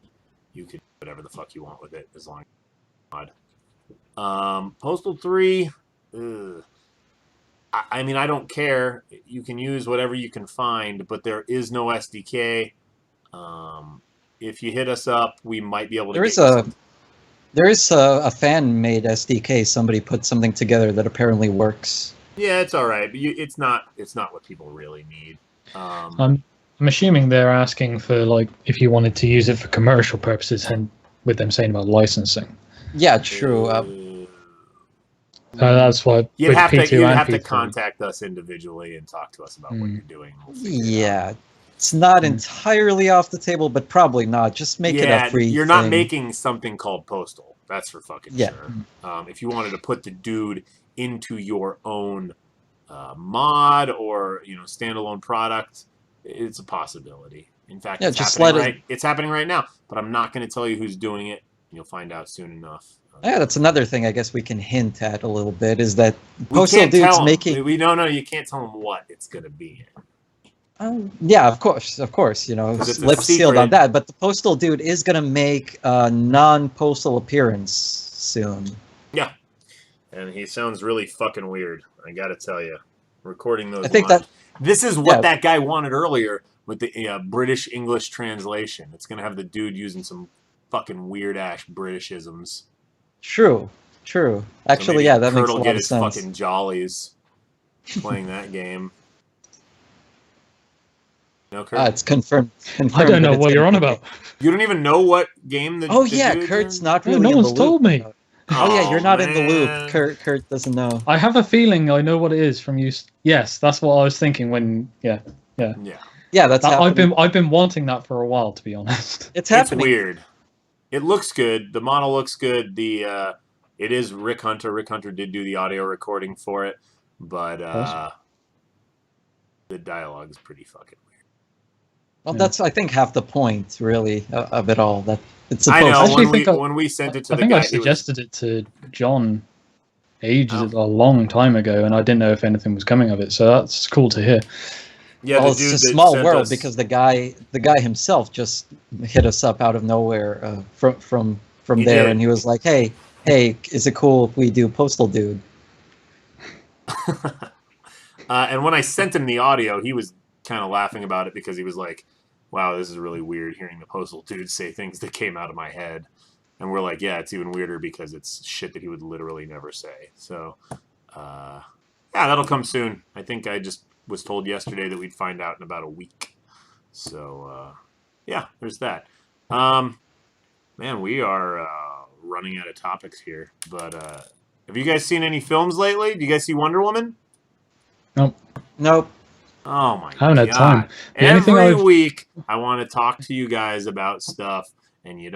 You can do whatever the fuck you want with it as long as it's mod. Postal 3, I mean, I don't care. You can use whatever you can find, but there is no SDK. If you hit us up, we might be able to. There is a fan-made SDK. Somebody put something together that apparently works. Yeah, it's all right, but it's not what people really need. I'm assuming they're asking for like if you wanted to use it for commercial purposes, and with them saying about licensing. Yeah, true. That's why you'd have to contact us individually and talk to us about what you're doing. Yeah, it's not entirely off the table, but probably not. Just make it a free. You're not making something called Postal. That's for fucking sure. If you wanted to put the dude into your own mod or standalone product, it's a possibility. In fact, it's happening right now. But I'm not going to tell you who's doing it. You'll find out soon enough. Yeah, that's another thing I guess we can hint at a little bit is that Postal Dude's making. We don't know. You can't tell them what it's going to be. Yeah, of course, lips sealed on that. But the Postal Dude is going to make a non-postal appearance soon. Yeah, and he sounds really fucking weird. I got to tell you, recording those. I think this is what that guy wanted earlier with the British English translation. It's going to have the dude using some fucking weird ass Britishisms. True. Actually, yeah, that makes a lot of sense. Kurt will get his fucking jollies playing that game. No, Kurt? It's confirmed. I don't know what you're on about. You don't even know what game the Kurt's not really no in one's the loop. told me. Oh yeah, you're not in the loop. Kurt doesn't know. I have a feeling I know what it is from you. Yes, that's what I was thinking when. Yeah, that's happening. I've been wanting that for a while, to be honest. It's happening. It's weird. It looks good. The model looks good. It is Rick Hunter. Rick Hunter did do the audio recording for it, but the dialogue is pretty fucking weird. Well, that's I think half the point, really, of it all. That it's supposed. I know. to. When we sent it to I think I suggested it to John a long time ago, and I didn't know if anything was coming of it. So that's cool to hear. Yeah, well, it's a small world because the guy himself just hit us up out of nowhere from there, and he was like, "Hey, is it cool if we do Postal Dude?" And when I sent him the audio, he was kind of laughing about it because he was like, "Wow, this is really weird hearing the Postal Dude say things that came out of my head." And we're like, "Yeah, it's even weirder because it's shit that he would literally never say." So, yeah, that'll come soon. I think I just was told yesterday that we'd find out in about a week. So, yeah, there's that. Man, we are running out of topics here. But have you guys seen any films lately? Do you guys see Wonder Woman? Nope. Oh my god! I haven't had time. Every week, I want to talk to you guys about stuff, and you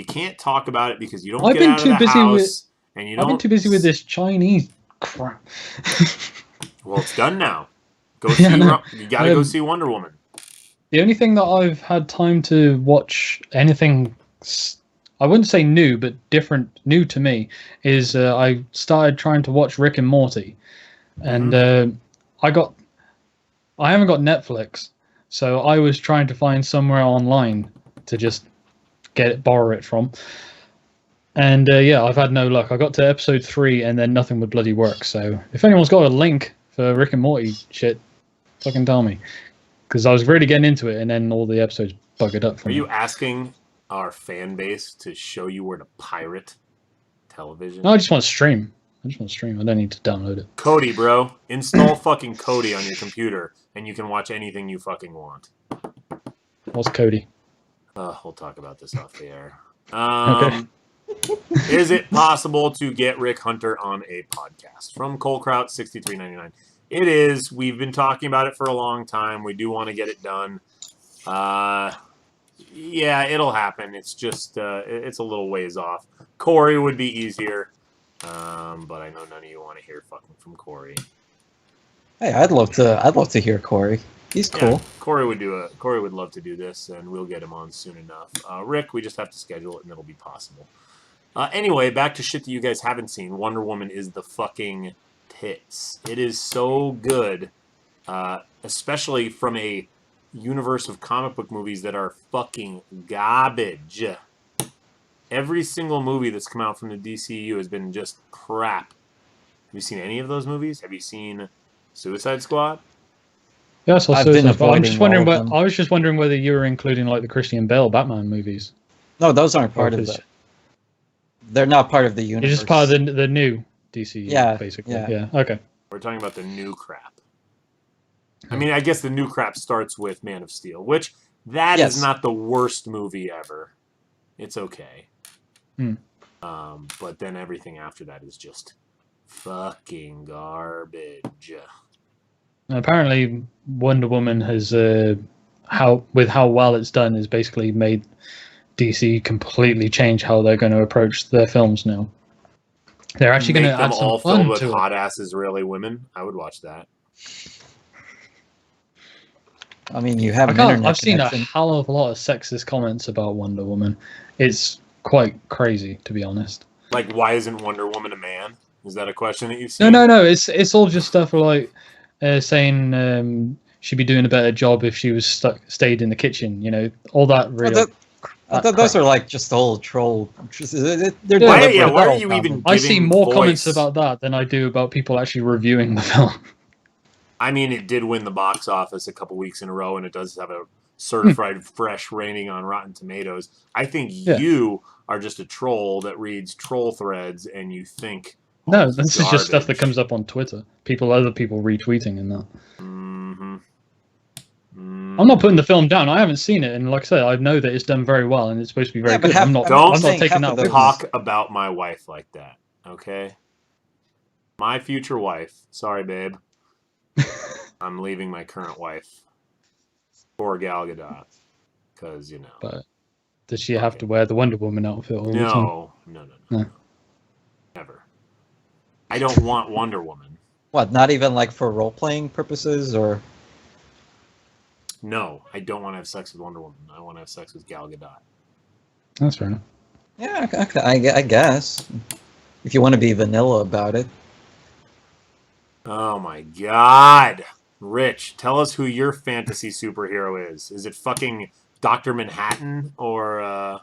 can't talk about it because you don't get out of the house, and you don't. I've been too busy with this Chinese crap. Well, it's done now. You gotta go see Wonder Woman. The only thing that I've had time to watch anything, I wouldn't say new, but new to me, is I started trying to watch Rick and Morty, and I haven't got Netflix, so I was trying to find somewhere online to just borrow it from. And I've had no luck. I got to episode 3 and then nothing would bloody work. So if anyone's got a link for Rick and Morty shit, fucking tell me. Because I was really getting into it and then all the episodes buggered up for me. Are you asking our fan base to show you where to pirate television? No, I just want to stream. I don't need to download it. Kodi, bro. Install fucking Kodi on your computer and you can watch anything you fucking want. What's Kodi? We'll talk about this off the air. Okay. Is it possible to get Rick Hunter on a podcast? From Colekraut 6399. It is. We've been talking about it for a long time. We do want to get it done. Yeah, it'll happen. It's just it's a little ways off. Corey would be easier, but I know none of you want to hear fucking from Corey. Hey, I'd love to hear Corey. He's cool. Yeah, Corey would love to do this, and we'll get him on soon enough. Rick, we just have to schedule it, and it'll be possible. Anyway, back to shit that you guys haven't seen. Wonder Woman is the fucking tits. It is so good, especially from a universe of comic book movies that are fucking garbage. Every single movie that's come out from the DCU has been just crap. Have you seen any of those movies? Have you seen Suicide Squad? Yes, I've been I'm just wondering. avoiding all of them. I was just wondering whether you were including like the Christian Bale Batman movies. No, those aren't part of the. They're not part of the universe. It's just part of the new DCU. Yeah, basically. yeah. Yeah. Okay. We're talking about the new crap. I mean, I guess the new crap starts with Man of Steel, which that is not the worst movie ever. It's okay. But then everything after that is just fucking garbage. Apparently, Wonder Woman has how well it's done has basically made DC completely change how they're going to approach their films now. They're actually going to add some all fun filled with to hot ass Israeli women. I would watch that. I mean, you have. I've seen a hell of a lot of sexist comments about Wonder Woman. It's quite crazy, to be honest. Like, why isn't Wonder Woman a man? Is that a question that you've seen? No. It's all just stuff like saying she'd be doing a better job if she was stayed in the kitchen. You know, all that real. Those are like just old troll. They're why are you even? I see more voice? comments about that than I do about people actually reviewing the film. I mean, it did win the box office a couple weeks in a row, and it does have a certified fresh rating on Rotten Tomatoes. I think you are just a troll that reads troll threads, and you think. No, this is just stuff that comes up on Twitter. Other people retweeting and that. I'm not putting the film down. I haven't seen it, and like I said, I know that it's done very well, and it's supposed to be very good. I'm not taking that. Talk about my wife like that, okay? My future wife. Sorry, babe. I'm leaving my current wife for Gal Gadot, because you know. But does she have to wear the Wonder Woman outfit all the time? No. Never. I don't want Wonder Woman. What? Not even like for role playing purposes, or? No, I don't want to have sex with Wonder Woman. I want to have sex with Gal Gadot. That's fair enough. Yeah, I guess. If you want to be vanilla about it. Oh my god. Rich, tell us who your fantasy superhero is. Is it fucking Dr. Manhattan or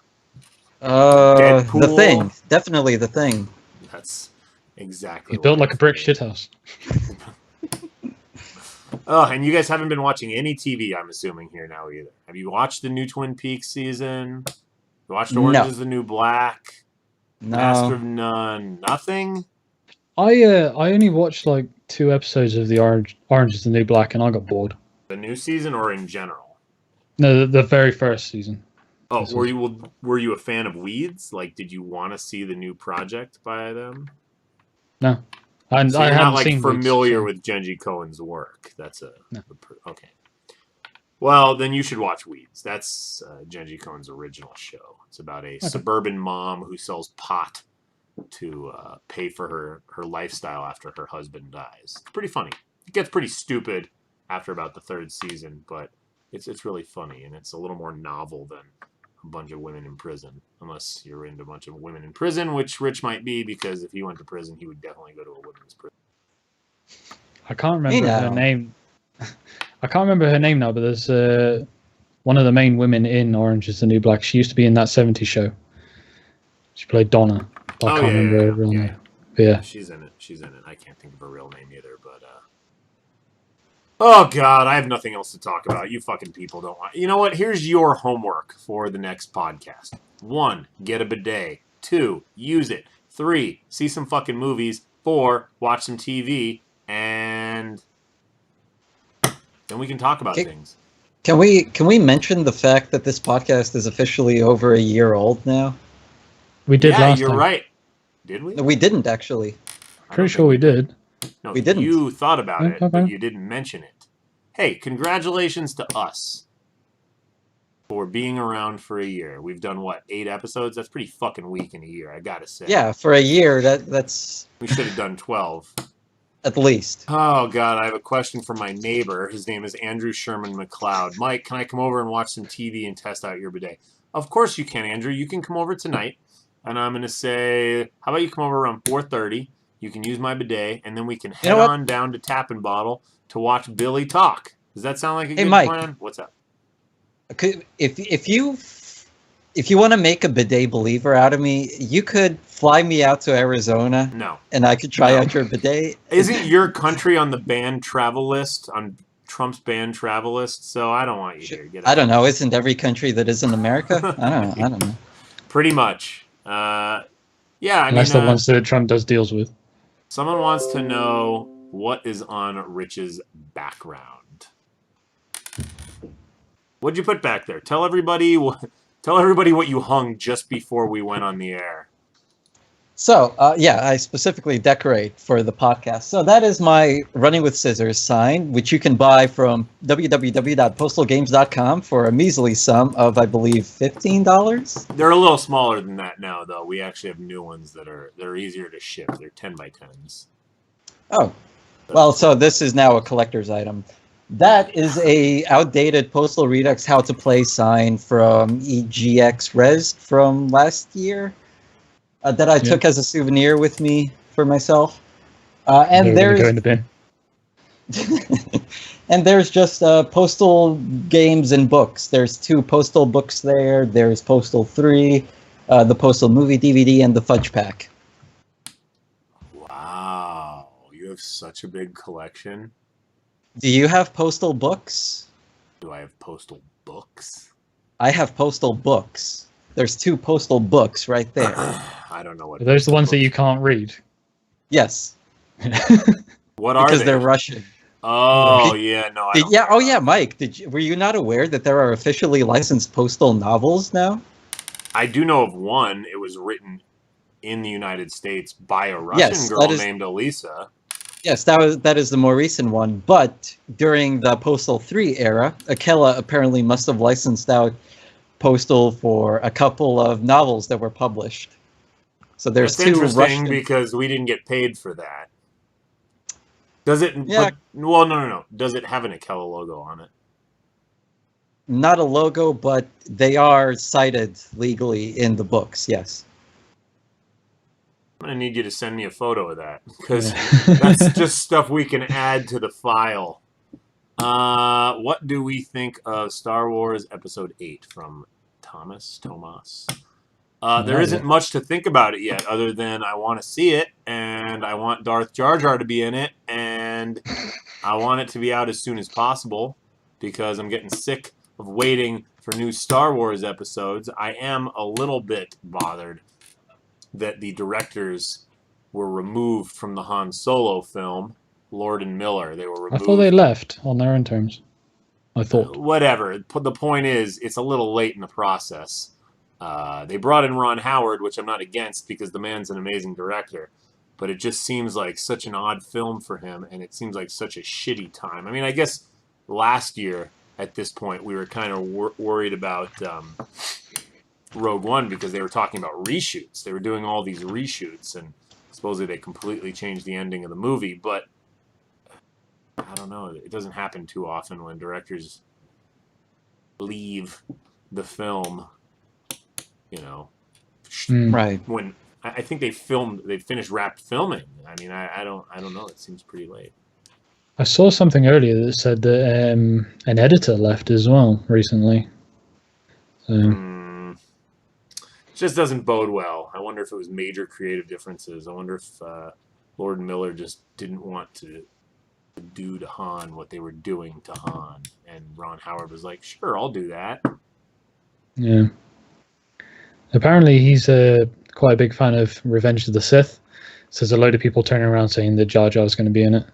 Deadpool? The Thing. Definitely The Thing. That's exactly He's built like a brick shithouse. Oh, and you guys haven't been watching any TV, I'm assuming, here now either. Have you watched the new Twin Peaks season? You watched Orange is the New Black? No. Master of None? Nothing? I only watched like 2 episodes of the Orange is the New Black, and I got bored. The new season or in general? No, the very first season. Oh, were you a fan of Weeds? Like, did you want to see the new project by them? No. And so I you're haven't not seen familiar Weeds, with Genji Cohen's work. That's No. Okay. Well, then you should watch Weeds. That's Genji Cohen's original show. It's about a suburban mom who sells pot to pay for her lifestyle after her husband dies. It's pretty funny. It gets pretty stupid after about the 3rd season, but it's really funny, and it's a little more novel than a bunch of women in prison, unless you're into a bunch of women in prison, which Rich might be, because if he went to prison, he would definitely go to a women's prison. I can't remember her name. I can't remember her name now, but there's one of the main women in Orange is the New Black. She used to be in that 70s show. She played Donna. I can't remember her real name. Yeah. She's in it. I can't think of her real name either, but oh god, I have nothing else to talk about. You fucking people don't want. You know what? Here's your homework for the next podcast. 1, get a bidet. 2, use it. 3, see some fucking movies. 4, watch some TV, and then we can talk about things. Can we mention the fact that this podcast is officially over a year old now? We did last time. Yeah, you're right. Did we? No, we didn't actually. Pretty sure we did. No, we didn't. You thought about it, okay. but you didn't mention it. Hey, congratulations to us for being around for a year. We've done, what, 8 episodes? That's pretty fucking weak in a year, I gotta say. Yeah, for a year, that's... We should have done 12. at least. Oh, God, I have a question from my neighbor. His name is Andrew Sherman McLeod. Mike, can I come over and watch some TV and test out your bidet? Of course you can, Andrew. You can come over tonight, and I'm going to say, how about you come over around 4:30? You can use my bidet, and then we can head on down to Tap and Bottle to watch Billy talk. Does that sound like a good Mike, plan? What's up? If you want to make a bidet believer out of me, you could fly me out to Arizona. No. And I could try out your bidet. Isn't your country on the banned travel list, on Trump's banned travel list? So I don't want you here. Get out. I don't know. Isn't every country that isn't America? I don't know. Pretty much. Yeah, Unless the ones that Trump does deals with. Someone wants to know what is on Rich's background. What'd you put back there? Tell everybody what you hung just before we went on the air. So, I specifically decorate for the podcast. So that is my Running with Scissors sign, which you can buy from www.postalgames.com for a measly sum of, I believe, $15. They're a little smaller than that now, though. We actually have new ones that are easier to ship. They're 10 by 10s. Oh, well, so this is now a collector's item. That is a outdated Postal Redux How to Play sign from EGX Res from last year. That I took as a souvenir with me for myself. And there's go in the bin. and there's just Postal games and books. There's 2 Postal books there. There's Postal 3, the Postal movie DVD, and the Fudge Pack. Wow, you have such a big collection. Do you have Postal books? Do I have Postal books? I have Postal books. There's 2 Postal books right there. I don't know what. Are those the ones that you can't read? Yes. What are they? Because they're Russian. Oh yeah, no. Mike. Were you not aware that there are officially licensed Postal novels now? I do know of one. It was written in the United States by a Russian girl named Elisa. Yes, that is the more recent one. But during the Postal 3 era, Akela apparently must have licensed out Postal for a couple of novels that were published. So there's That's 2 interesting Russian... because we didn't get paid for that. Does it? Yeah. Well, no. Does it have an Akela logo on it? Not a logo, but they are cited legally in the books, yes. I'm going to need you to send me a photo of that because that's just stuff we can add to the file. What do we think of Star Wars Episode 8 from Thomas? There isn't much to think about it yet other than I want to see it, and I want Darth Jar Jar to be in it, and I want it to be out as soon as possible because I'm getting sick of waiting for new Star Wars episodes. I am a little bit bothered that the directors were removed from the Han Solo film, Lord and Miller. They were removed. I thought they left on their own terms. I thought. Whatever. The point is, it's a little late in the process. They brought in Ron Howard, which I'm not against because the man's an amazing director. But it just seems like such an odd film for him, and it seems like such a shitty time. I mean, I guess last year at this point we were kind of worried about Rogue One because they were talking about reshoots. They were doing all these reshoots, and supposedly they completely changed the ending of the movie. But I don't know. It doesn't happen too often when directors leave the film. You know, right? When I think they finished wrapped filming. I mean, I don't know. It seems pretty late. I saw something earlier that said that an editor left as well recently. So. Just doesn't bode well. I wonder if it was major creative differences. I wonder if Lord and Miller just didn't want to do to Han what they were doing to Han, and Ron Howard was like, "Sure, I'll do that." Yeah. Apparently, he's quite a big fan of Revenge of the Sith. So there's a load of people turning around saying that Jar Jar's going to be in it.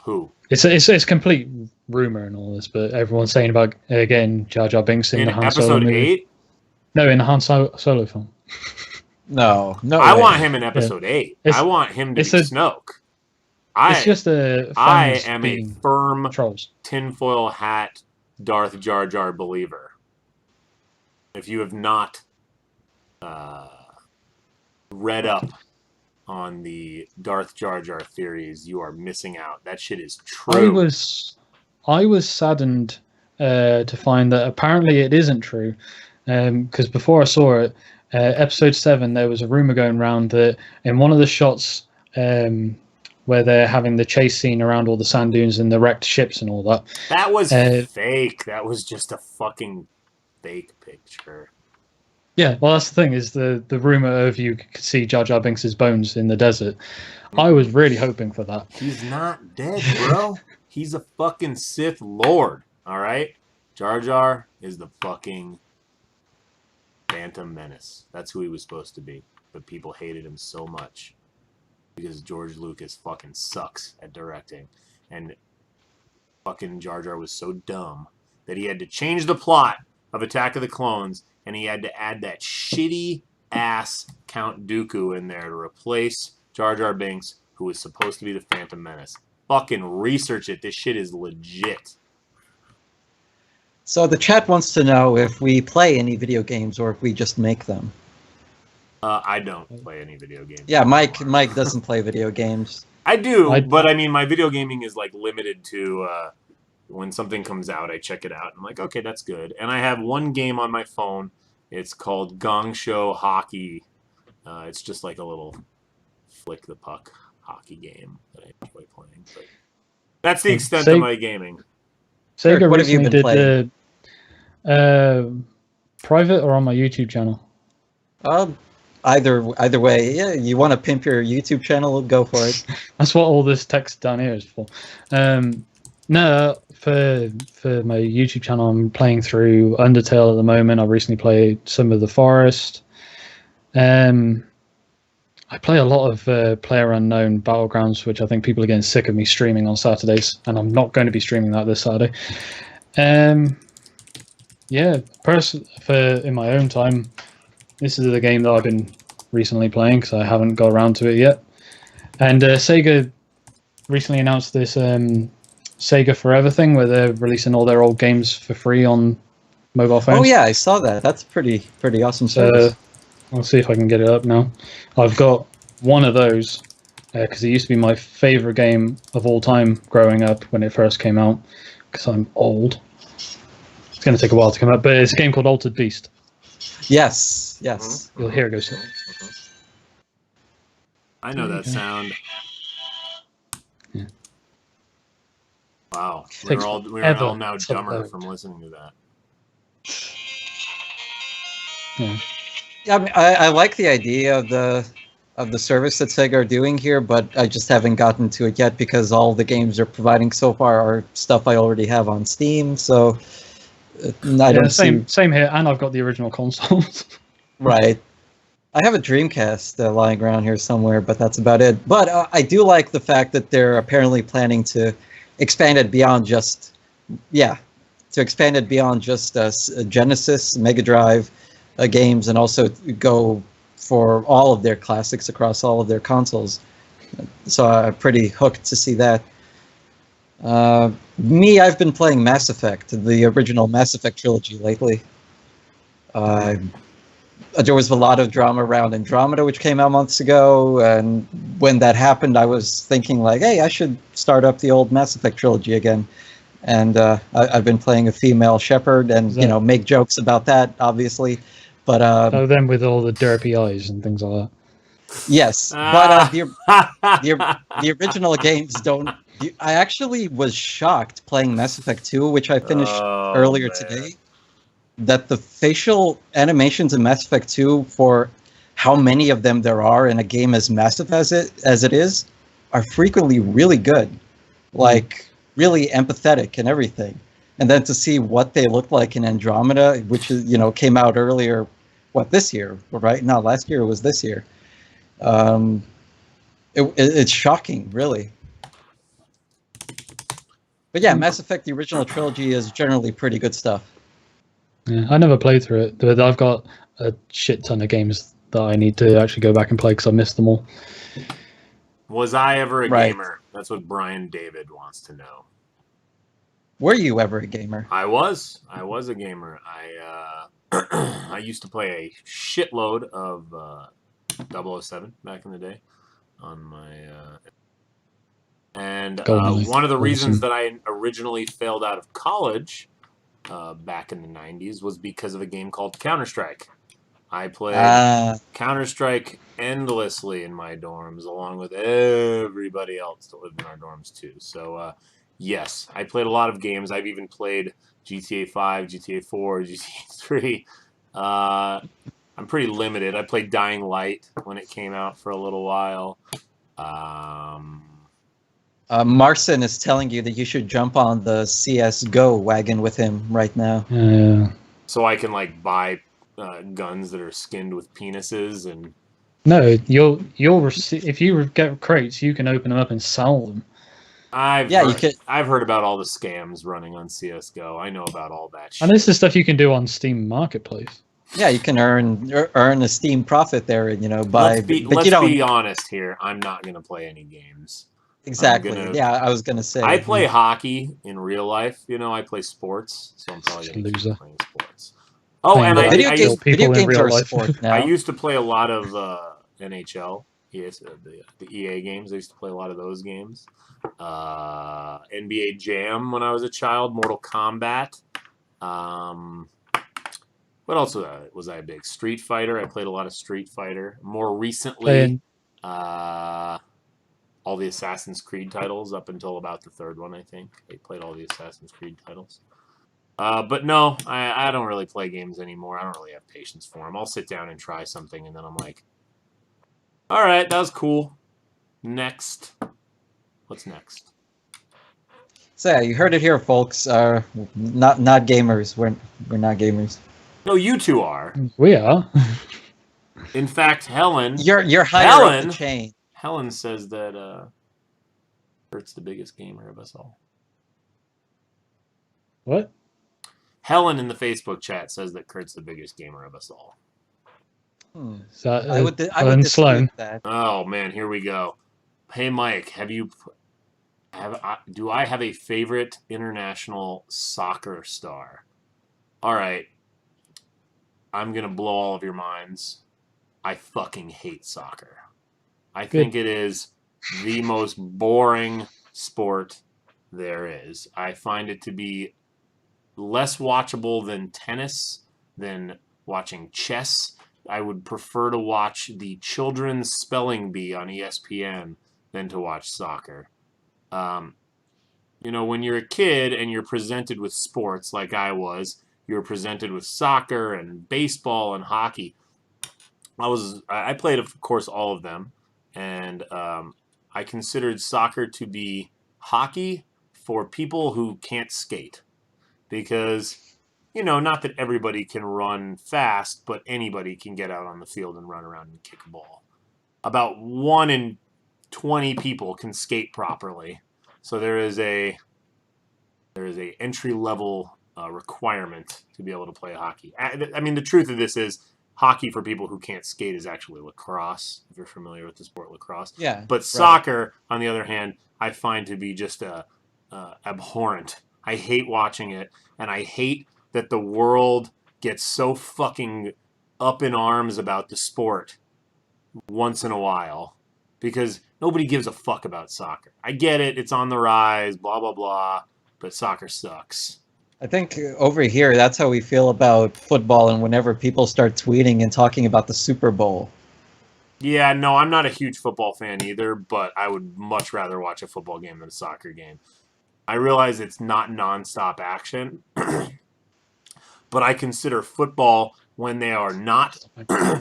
Who? It's complete rumor and all this, but everyone's saying about getting Jar Jar Binks in the Han Solo episode movie. 8? No, in the Han Solo film. No. I want him in episode 8. I want him to be Snoke. It's just I am a firm trolls. tinfoil hat Darth Jar Jar believer. If you have not read up on the Darth Jar Jar theories, you are missing out. That shit is true. I was saddened to find that apparently it isn't true, because before I saw it, episode 7, there was a rumor going around that in one of the shots where they're having the chase scene around all the sand dunes and the wrecked ships and all that. That was fake. That was just a fucking fake picture. Yeah, well, that's the thing, is the rumor of you could see Jar Jar Binks' bones in the desert. I was really hoping for that. He's not dead, bro. He's a fucking Sith Lord, all right? Jar Jar is the fucking Phantom Menace. That's who he was supposed to be. But people hated him so much because George Lucas fucking sucks at directing. And fucking Jar Jar was so dumb that he had to change the plot of Attack of the Clones, and he had to add that shitty-ass Count Dooku in there to replace Jar Jar Binks, who was supposed to be the Phantom Menace. Fucking research it. This shit is legit. So the chat wants to know if we play any video games or if we just make them. I don't play any video games. Yeah, Mike doesn't play video games. I do, but I mean, my video gaming is like limited to when something comes out, I check it out. I'm like, okay, that's good. And I have one game on my phone. It's called Gong Show Hockey. It's just like a little flick the puck hockey game that I enjoy playing. But that's the extent of my gaming. Sega what have you been playing? Private or on my YouTube channel? Either way. Yeah, you want to pimp your YouTube channel, go for it. That's what all this text down here is for. No, for my YouTube channel, I'm playing through Undertale at the moment. I recently played some of The Forest. I play a lot of PlayerUnknown Battlegrounds, which I think people are getting sick of me streaming on Saturdays, and I'm not going to be streaming that this Saturday. Yeah, in my own time, this is the game that I've been recently playing because I haven't got around to it yet. And Sega recently announced this Sega Forever thing where they're releasing all their old games for free on mobile phones. Oh yeah, I saw that. That's pretty awesome service. I'll see if I can get it up now. I've got one of those because it used to be my favorite game of all time growing up when it first came out because I'm old. It's going to take a while to come up, but it's a game called Altered Beast. Yes. You'll hear it go slow. I know that sound. Yeah. Wow. We're all now dumber from listening to that. Yeah. Yeah, I mean, I like the idea of the service that Sega are doing here, but I just haven't gotten to it yet because all the games they're providing so far are stuff I already have on Steam. So I don't same here, and I've got the original consoles. Right. I have a Dreamcast lying around here somewhere, but that's about it. But I do like the fact that they're apparently planning to expand it beyond just, Genesis, Mega Drive games, and also go for all of their classics across all of their consoles. So I'm pretty hooked to see that. I've been playing Mass Effect, the original Mass Effect trilogy lately. There was a lot of drama around Andromeda, which came out months ago, and when that happened, I was thinking like, hey, I should start up the old Mass Effect trilogy again. And I've been playing a female Shepard, and make jokes about that, obviously. But them with all the derpy eyes and things like that. Yes, but the original games don't. I actually was shocked playing Mass Effect 2, which I finished earlier today, that the facial animations in Mass Effect 2, for how many of them there are in a game as massive as it is, are frequently really good, like really empathetic and everything. And then to see what they looked like in Andromeda, which is came out earlier, this year, right? Not last year, it was this year. It's shocking, really. But yeah, Mass Effect, the original trilogy, is generally pretty good stuff. Yeah, I never played through it, but I've got a shit ton of games that I need to actually go back and play because I missed them all. Was I ever a gamer? That's what Brian David wants to know. Were you ever a gamer? I was a gamer. I used to play a shitload of 007 back in the day. on my. And Golden one of the reasons awesome. that I originally failed out of college back in the 90s was because of a game called Counter-Strike. I played Counter-Strike endlessly in my dorms, along with everybody else that lived in our dorms too. So, yes, I played a lot of games. I've even played GTA 5, GTA 4, GTA 3. I'm pretty limited. I played Dying Light when it came out for a little while. Marcin is telling you that you should jump on the CS:GO wagon with him right now. So I can like buy guns that are skinned with penises and. No, you'll receive if you get crates, you can open them up and sell them. I've heard about all the scams running on CS:GO. I know about all that shit. And this is stuff you can do on Steam Marketplace. Yeah, you can earn a Steam profit there, and Let's be honest here. I'm not gonna play any games. Exactly. I was gonna say. I play hockey in real life. I play sports, so I'm probably gonna keep playing sports. Oh, and video games are a sport now. I used to play a lot of NHL. Yes, the EA games. I used to play a lot of those games. NBA Jam when I was a child. Mortal Kombat. What else was I big? Street Fighter. I played a lot of Street Fighter. More recently, all the Assassin's Creed titles up until about the third one, I think. I played all the Assassin's Creed titles. But no, I don't really play games anymore. I don't really have patience for them. I'll sit down and try something, and then I'm like, all right, that was cool. Next. What's next? So yeah, you heard it here, folks. Not gamers. We're not gamers. No, you two are. We are. In fact, Helen. You're higher up the chain. Helen says that Kurt's the biggest gamer of us all. What? Helen in the Facebook chat says that Kurt's the biggest gamer of us all. I would dispute that. Oh man, here we go. Hey Mike, do I have a favorite international soccer star? All right, I'm gonna blow all of your minds. I fucking hate soccer. I think it is the most boring sport there is. I find it to be less watchable than tennis, than watching chess. I would prefer to watch the children's spelling bee on ESPN than to watch soccer. When you're a kid and you're presented with sports like I was, you're presented with soccer and baseball and hockey. I played, of course, all of them. And I considered soccer to be hockey for people who can't skate. Because, not that everybody can run fast, but anybody can get out on the field and run around and kick a ball. About 1 in 20 people can skate properly. So there is a entry-level requirement to be able to play hockey. I mean, the truth of this is, hockey for people who can't skate is actually lacrosse, if you're familiar with the sport lacrosse. Yeah. But soccer, on the other hand, I find to be just abhorrent. I hate watching it, and I hate that the world gets so fucking up in arms about the sport once in a while, because nobody gives a fuck about soccer. I get it, it's on the rise, blah, blah, blah, but soccer sucks. I think over here, that's how we feel about football, and whenever people start tweeting and talking about the Super Bowl. Yeah, no, I'm not a huge football fan either, but I would much rather watch a football game than a soccer game. I realize it's not nonstop action, but I consider football, when they are not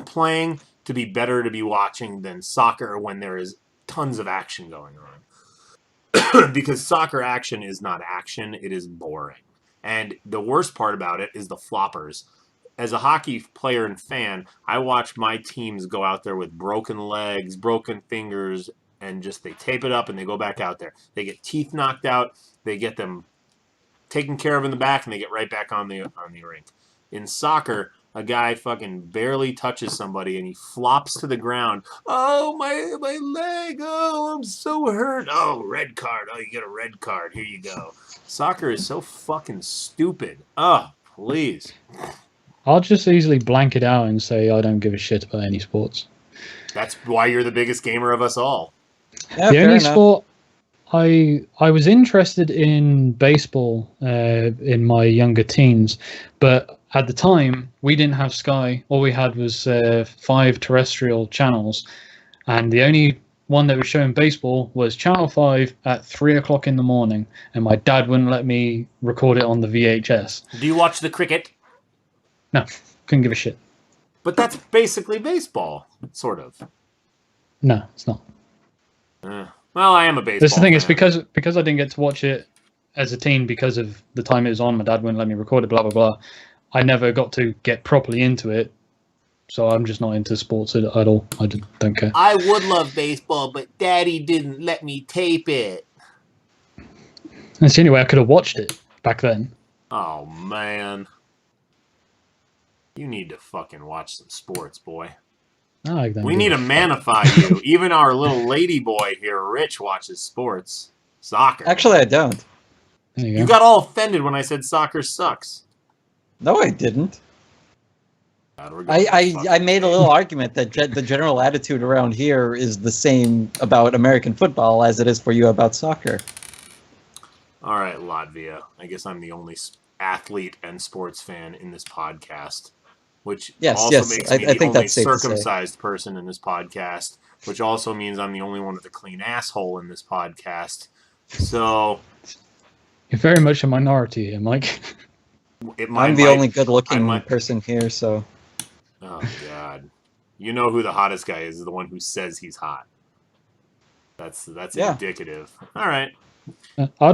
playing, to be better to be watching than soccer when there is tons of action going on. Because soccer action is not action, it is boring. And the worst part about it is the floppers. As a hockey player and fan, I watch my teams go out there with broken legs, broken fingers, and they tape it up and they go back out there. They get teeth knocked out, they get them taken care of in the back, and they get right back on the rink. In soccer, a guy fucking barely touches somebody and he flops to the ground. Oh, my leg. Oh, I'm so hurt. Oh, red card. Oh, you get a red card. Here you go. Soccer is so fucking stupid. Oh, please. I'll just easily blank it out and say I don't give a shit about any sports. That's why you're the biggest gamer of us all. Yeah, The fair only enough. sport I was interested in baseball in my younger teens, but at the time we didn't have Sky. All we had was 5 terrestrial channels, and the only one that was showing baseball was Channel 5 at 3 o'clock in the morning, and my dad wouldn't let me record it on the VHS. Do you watch the cricket? No, couldn't give a shit. But that's basically baseball, sort of. No, it's not. Well, I am a baseball That's the thing. fan. It's because I didn't get to watch it as a teen because of the time it was on. My dad wouldn't let me record it. Blah blah blah. I never got to get properly into it, so I'm just not into sports at all. I don't care. I would love baseball, but Daddy didn't let me tape it. That's the only way I could have watched it back then. Oh, man. You need to fucking watch some sports, boy. We need to manify you. Even our little lady boy here, Rich, watches sports. Soccer. Actually, I don't. There you You go. got all offended when I said soccer sucks. No, I didn't. God, we're going I made a little argument that the general attitude around here is the same about American football as it is for you about soccer. All right, Latvia. I guess I'm the only athlete and sports fan in this podcast, which also makes me the only circumcised person in this podcast, which also means I'm the only one with a clean asshole in this podcast. So You're very much a minority here, Mike. I'm the only good-looking person here, so... Oh, God. You know who the hottest guy is the one who says he's hot. That's indicative. All right. I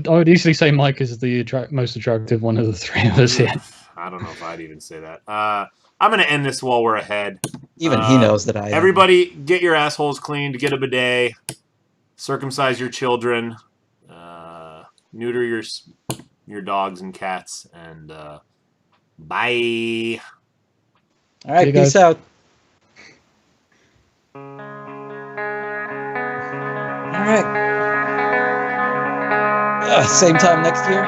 would easily say Mike is the most attractive one of the three of us here. I don't know if I'd even say that. I'm going to end this while we're ahead. Even he knows that I am. Everybody, get your assholes cleaned, get a bidet, circumcise your children, neuter your dogs and cats, and bye. All right, peace out. All right. Same time next year.